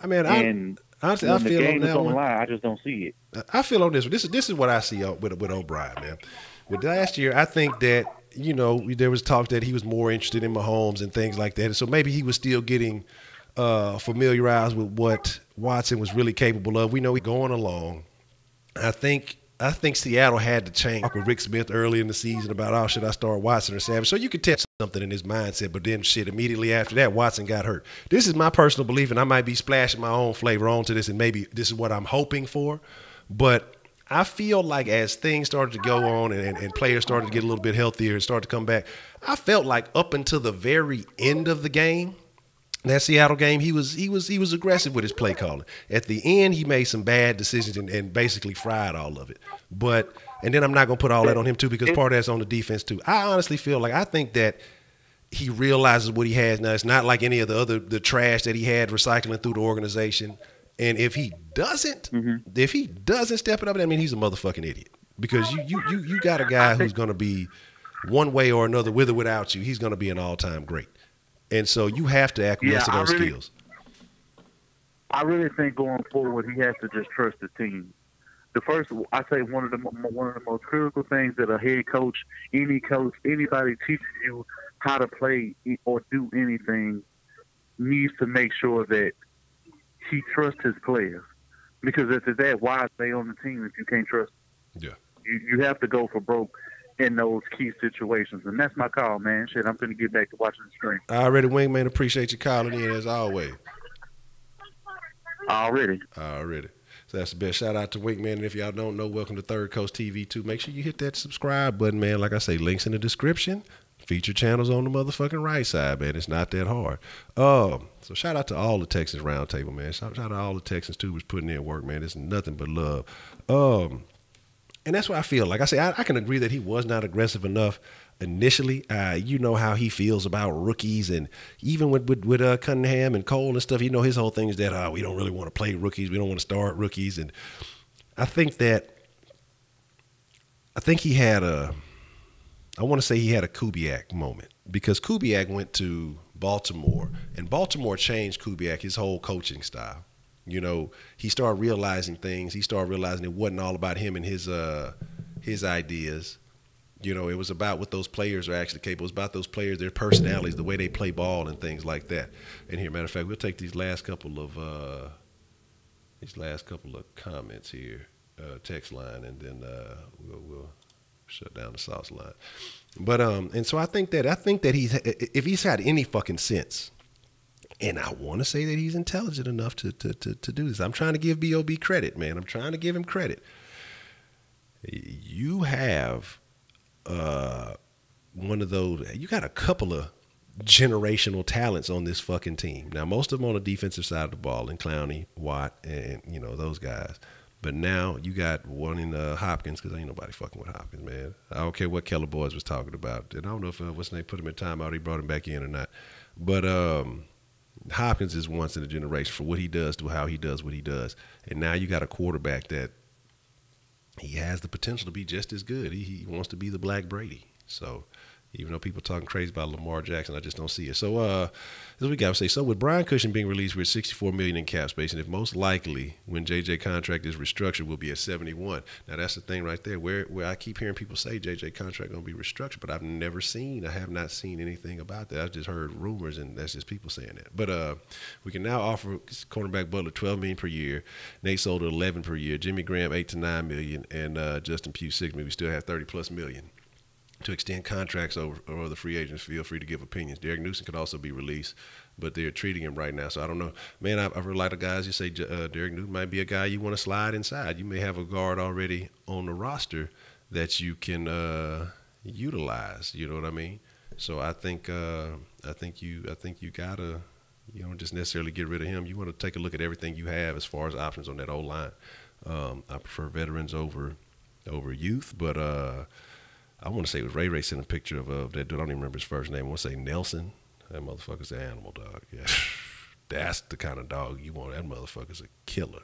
honestly, I feel the game on that one. I just don't see it. I feel on this one. This is what I see with O'Brien, man. With last year, I think that, there was talk that he was more interested in Mahomes and things like that. And so maybe he was still getting familiarized with what Watson was really capable of. We know he's going along. I think Seattle had to change with Rick Smith early in the season about, should I start Watson or Savage? So you could tell something in his mindset, but then immediately after that, Watson got hurt. This is my personal belief, and I might be splashing my own flavor onto this, and maybe this is what I'm hoping for. But I feel like as things started to go on and players started to get a little bit healthier and start to come back, I felt like up until the very end of the game, that Seattle game, he was aggressive with his play calling. At the end, he made some bad decisions and basically fried all of it. And then I'm not going to put all that on him too because part of that's on the defense too. I honestly feel like I think that he realizes what he has now. It's not like any of the trash that he had recycling through the organization. And if he doesn't step it up, I mean, he's a motherfucking idiot because you got a guy who's going to be one way or another, with or without you, he's going to be an all-time great. And so you have to acquiesce to those skills. I really think going forward, he has to just trust the team. I say one of the most critical things that a head coach, anybody teaches you how to play or do anything, needs to make sure that he trusts his players. Because if that, why stay on the team if you can't trust them? Yeah. You have to go for broke in those key situations. And that's my call, man. Shit, I'm going to get back to watching the stream. Already, Wingman, appreciate you calling in as always. Already. So that's the best. Shout out to Wingman. And if y'all don't know, welcome to Third Coast TV too. Make sure you hit that subscribe button, man. Like I say, links in the description. Feature channels on the motherfucking right side, man. It's not that hard. So shout out to all the Texans Roundtable, man. Shout out to all the Texans Tubers putting in work, man. It's nothing but love. And that's what I feel. Like I say, I can agree that he was not aggressive enough initially. You know how he feels about rookies, and even with Cunningham and Cole and stuff, you know his whole thing is that we don't really want to play rookies. We don't want to start rookies. And I think he had I want to say he had a Kubiak moment, because Kubiak went to Baltimore, and Baltimore changed Kubiak, his whole coaching style. You know, he started realizing things. He started realizing it wasn't all about him and his ideas. You know, it was about what those players are actually capable. It was about those players, their personalities, the way they play ball and things like that. And here, matter of fact, we'll take these last couple of comments here, text line, and then we'll shut down the sauce line. But and so I think that if he's had any fucking sense, and I want to say that he's intelligent enough to do this. I'm trying to give B.O.B. credit, man. I'm trying to give him credit. You have one of those. You got a couple of generational talents on this fucking team. Now, most of them on the defensive side of the ball, and Clowney, Watt, and those guys. But now you got one in Hopkins, because ain't nobody fucking with Hopkins, man. I don't care what Keller Boys was talking about. And I don't know if what's his name put him in timeout, he brought him back in or not. But Hopkins is once in a generation for what he does, to how he does what he does. And now you got a quarterback that he has the potential to be just as good. He wants to be the Black Brady. So even though people talking crazy about Lamar Jackson, I just don't see it. So this is what we got to say. So with Brian Cushing being released, we're at $64 million in cap space, and if most likely when JJ contract is restructured, we'll be at 71. Now that's the thing right there, where I keep hearing people say JJ contract going to be restructured, but I have not seen anything about that. I've just heard rumors, and that's just people saying that. But we can now offer cornerback Butler $12 million per year, Nate Solder $11 per year, Jimmy Graham $8 to $9 million, and Justin Pugh $6 million. We still have $30+ million to extend contracts over the free agents. Feel free to give opinions. Derek Newsom could also be released, but they're treating him right now. So I don't know. Man, I've heard a lot of guys, you say Derek Newsom might be a guy you want to slide inside. You may have a guard already on the roster that you can utilize. You know what I mean? So I think you gotta, you don't just necessarily get rid of him. You want to take a look at everything you have as far as options on that O line. I prefer veterans over youth, but I want to say it was Ray sent a picture of that dude. I don't even remember his first name. I want to say Nelson. That motherfucker's an animal, dog. Yeah. That's the kind of dog you want. That motherfucker's a killer.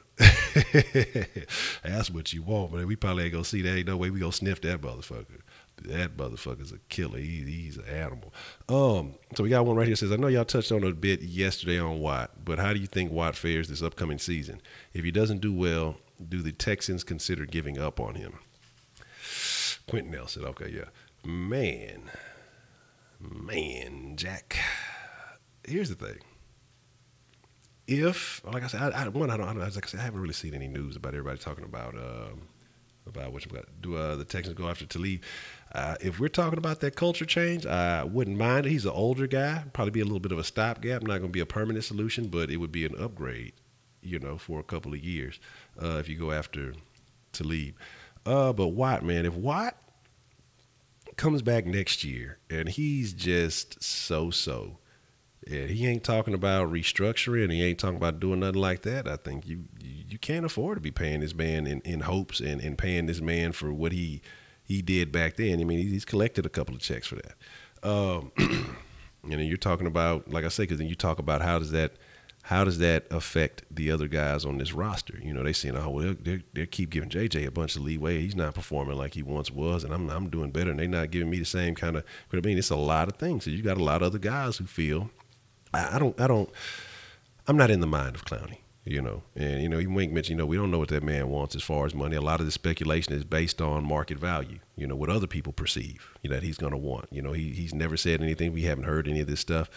That's what you want, man. We probably ain't going to see that. Ain't no way we going to sniff that motherfucker. That motherfucker's a killer. He's an animal. So we got one right here that says, I know y'all touched on it a bit yesterday on Watt, but how do you think Watt fares this upcoming season? If he doesn't do well, do the Texans consider giving up on him? Quentin Nelson, okay, yeah. Man, Jack. Here's the thing. If, like I said, I haven't really seen any news about everybody talking about what you got. Do the Texans go after Talib? If we're talking about that culture change, I wouldn't mind it. He's an older guy, probably be a little bit of a stopgap. Not going to be a permanent solution, but it would be an upgrade, for a couple of years if you go after Talib. But Watt, man, if Watt comes back next year and he's just so-so, and he ain't talking about restructuring, he ain't talking about doing nothing like that, I think you can't afford to be paying this man in hopes and paying this man for what he did back then. I mean, he's collected a couple of checks for that. And then you're talking about, like I say, because then you talk about how does that affect the other guys on this roster? They saying, they keep giving JJ a bunch of leeway. He's not performing like he once was, and I'm doing better, and they're not giving me the same kind of. I mean, it's a lot of things. So you got a lot of other guys who feel, I'm not in the mind of Clowney, And even Wink mentioned, we don't know what that man wants as far as money. A lot of the speculation is based on market value. What other people perceive, that he's going to want. He's never said anything. We haven't heard any of this stuff.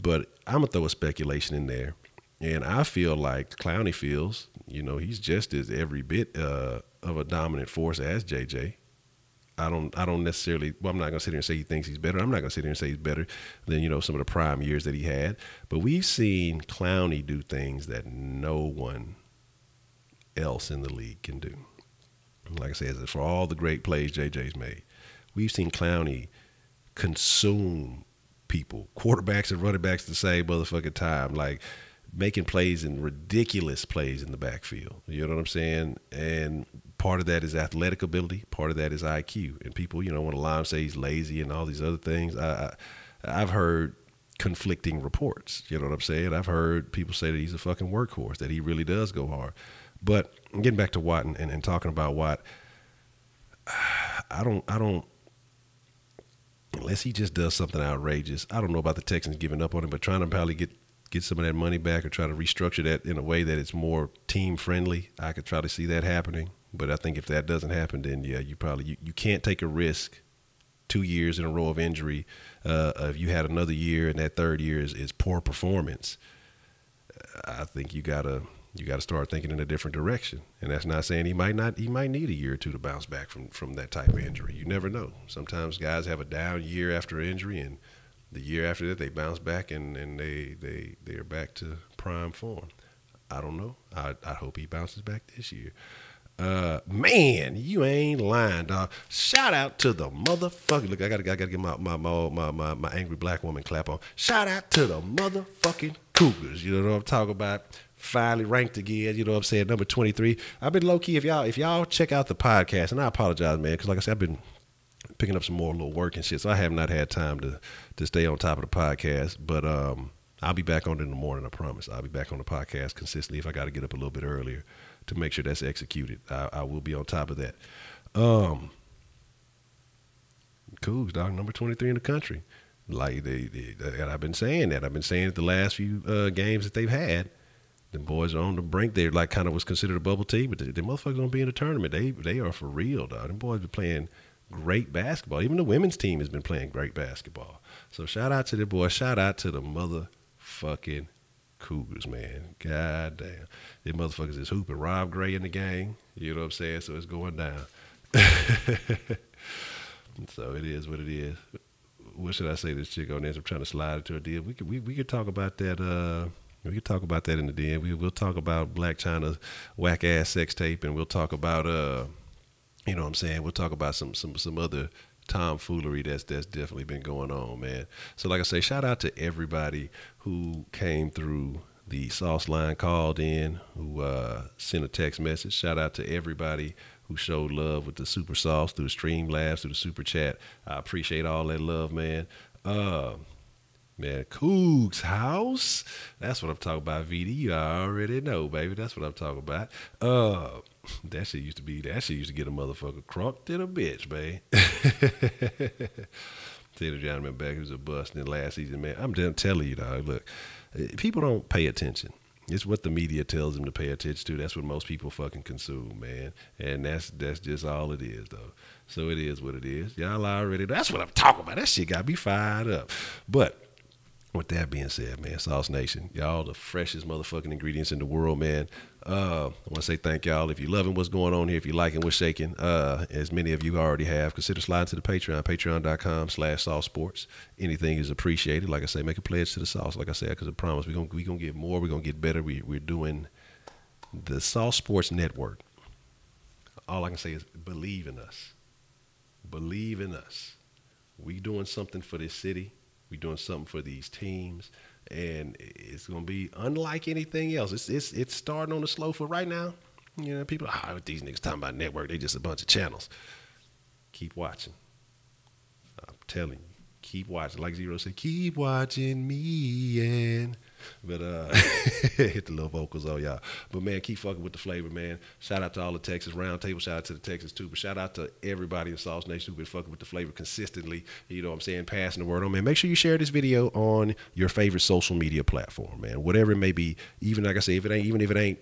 But I'm going to throw a speculation in there. And I feel like Clowney feels, he's just as every bit of a dominant force as JJ. I don't necessarily, I'm not going to sit here and say he thinks he's better. I'm not going to sit here and say he's better than, some of the prime years that he had. But we've seen Clowney do things that no one else in the league can do. Like I said, for all the great plays JJ's made, we've seen Clowney consume people, quarterbacks and running backs at the same motherfucking time, like making plays and ridiculous plays in the backfield. You know what I'm saying? And part of that is athletic ability. Part of that is IQ. And people, want to lie and say he's lazy and all these other things. I've heard conflicting reports. You know what I'm saying? I've heard people say that he's a fucking workhorse, that he really does go hard. But getting back to Watt and talking about Watt, I don't, unless he just does something outrageous. I don't know about the Texans giving up on him, but trying to probably get some of that money back or try to restructure that in a way that it's more team friendly. I could try to see that happening. But I think if that doesn't happen, then yeah, you can't take a risk 2 years in a row of injury. If you had another year and that third year is poor performance, I think you gotta start thinking in a different direction. And that's not saying he might need a year or two to bounce back from that type of injury. You never know. Sometimes guys have a down year after injury, and the year after that they bounce back and they are back to prime form. I don't know. I hope he bounces back this year. Man, you ain't lying, dog. Shout out to the motherfucker. Look, I gotta get my angry black woman clap on. Shout out to the motherfucking Cougars. You know what I'm talking about? Finally ranked again. You know what I'm saying? Number 23. I've been low key. If y'all check out the podcast, and I apologize, man, because like I said, I've been picking up some more little work and shit, so I have not had time to stay on top of the podcast. But I'll be back on it in the morning. I promise. I'll be back on the podcast consistently. If I got to get up a little bit earlier to make sure that's executed, I will be on top of that. Cougs, dog, number 23 in the country. Like and I've been saying that. I've been saying it the last few games that they've had. The boys are on the brink. They're like kind of was considered a bubble team, but the motherfuckers don't be in the tournament. They are for real, dog. Them boys been playing great basketball. Even the women's team has been playing great basketball. So shout out to the boys. Shout out to the motherfucking Cougars, man. God damn. They motherfuckers is hooping. Rob Gray in the game. You know what I'm saying? So it's going down. So it is what it is. What should I say to this chick on this? I'm trying to slide it to a deal. We could talk about that. We could talk about that in the den. We'll talk about Blac Chyna's whack ass sex tape, and we'll talk about you know what I'm saying? We'll talk about some other tomfoolery that's definitely been going on, man. So like I say, shout out to everybody who came through the sauce line, called in, who sent a text message. Shout out to everybody who showed love with the super sauce through the Streamlabs, through the super chat. I appreciate all that love, man. Man, Cougs house. That's what I'm talking about, VD. You already know, baby. That's what I'm talking about. That shit used to get a motherfucker crunk to the bitch, man. Taylor Johnson back, he was a bust in the last season, man. I'm telling you, dog. Look, people don't pay attention. It's what the media tells them to pay attention to. That's what most people fucking consume, man. And that's just all it is, though. So it is what it is. Y'all already. That's what I'm talking about. That shit got me fired up. But with that being said, man, Sauce Nation, y'all the freshest motherfucking ingredients in the world, man. I want to say thank y'all. If you're loving what's going on here, if you're liking what's shaking, as many of you already have, consider sliding to the Patreon, patreon.com/saucesports. Anything is appreciated. Like I say, make a pledge to the sauce. Like I said, because I promise we're gonna get more. We're gonna get better. We're doing the Sauce Sports Network. All I can say is believe in us. Believe in us. We doing something for this city. We're doing something for these teams, and it's going to be unlike anything else. It's starting on the slow for right now. You know, people, these niggas talking about network, they just a bunch of channels. Keep watching. I'm telling you, keep watching. Like Zero said, keep watching me, and but hit the little vocals on y'all. But man, keep fucking with the flavor, man. Shout out to all the Texas Roundtable. Shout out to the Texans Tubers. Shout out to everybody in Sauce Nation who's been fucking with the flavor consistently. You know what I'm saying? Passing the word on, man. Make sure you share this video on your favorite social media platform, man. Whatever it may be. Even like I say, even if it ain't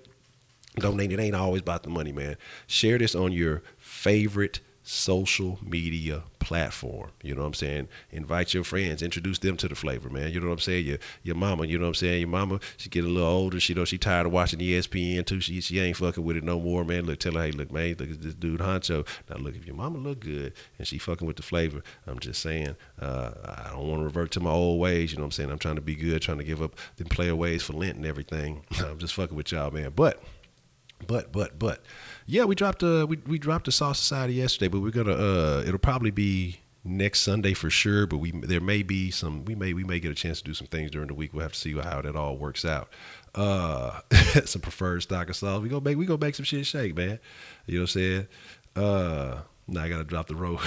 donate, it ain't always about the money, man. Share this on your favorite social media platform. You know what I'm saying? Invite your friends, introduce them to the flavor, man. You know what I'm saying? Your mama, you know what I'm saying? Your mama, she get a little older. She tired of watching ESPN too. She ain't fucking with it no more, man. Look, tell her, hey, look, man, look at this dude Honcho. Now look, if your mama look good and she fucking with the flavor, I'm just saying, I don't want to revert to my old ways. You know what I'm saying? I'm trying to be good, trying to give up them player ways for Lent and everything. I'm just fucking with y'all, man. But yeah, we dropped the Sauce Society yesterday, but we're gonna it'll probably be next Sunday for sure, but we may get a chance to do some things during the week. We'll have to see how that all works out. Some preferred stock of sauce. We gonna make some shit shake, man. You know what I'm saying? Now I gotta drop the road.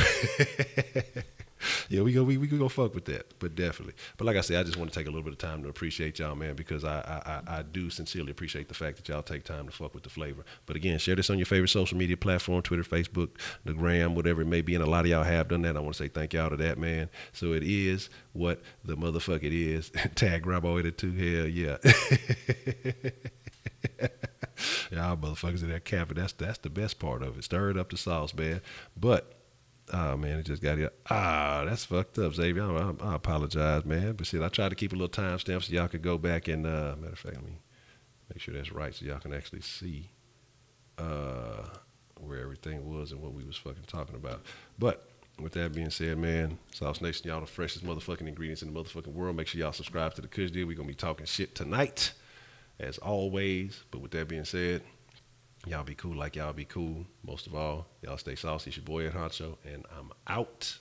Yeah, we go fuck with that, but definitely. But like I said, I just want to take a little bit of time to appreciate y'all, man, because I do sincerely appreciate the fact that y'all take time to fuck with the flavor. But again, share this on your favorite social media platform, Twitter, Facebook, the gram, whatever it may be, and a lot of y'all have done that. I want to say thank y'all to that, man. So it is what the motherfucker it is. Tag Robo82, hell yeah. Y'all motherfuckers in that camping, that's the best part of it. Stir it up the sauce, man. But oh man, it just got here. That's fucked up, Xavier. I apologize, man. But shit, I tried to keep a little timestamp so y'all could go back and matter of fact, let me make sure that's right so y'all can actually see where everything was and what we was fucking talking about. But with that being said, man, Sauce Nation, y'all the freshest motherfucking ingredients in the motherfucking world. Make sure y'all subscribe to the Kush Deal. We're gonna be talking shit tonight, as always. But with that being said, y'all be cool like y'all be cool. Most of all, y'all stay saucy. It's your boy at Honcho, and I'm out.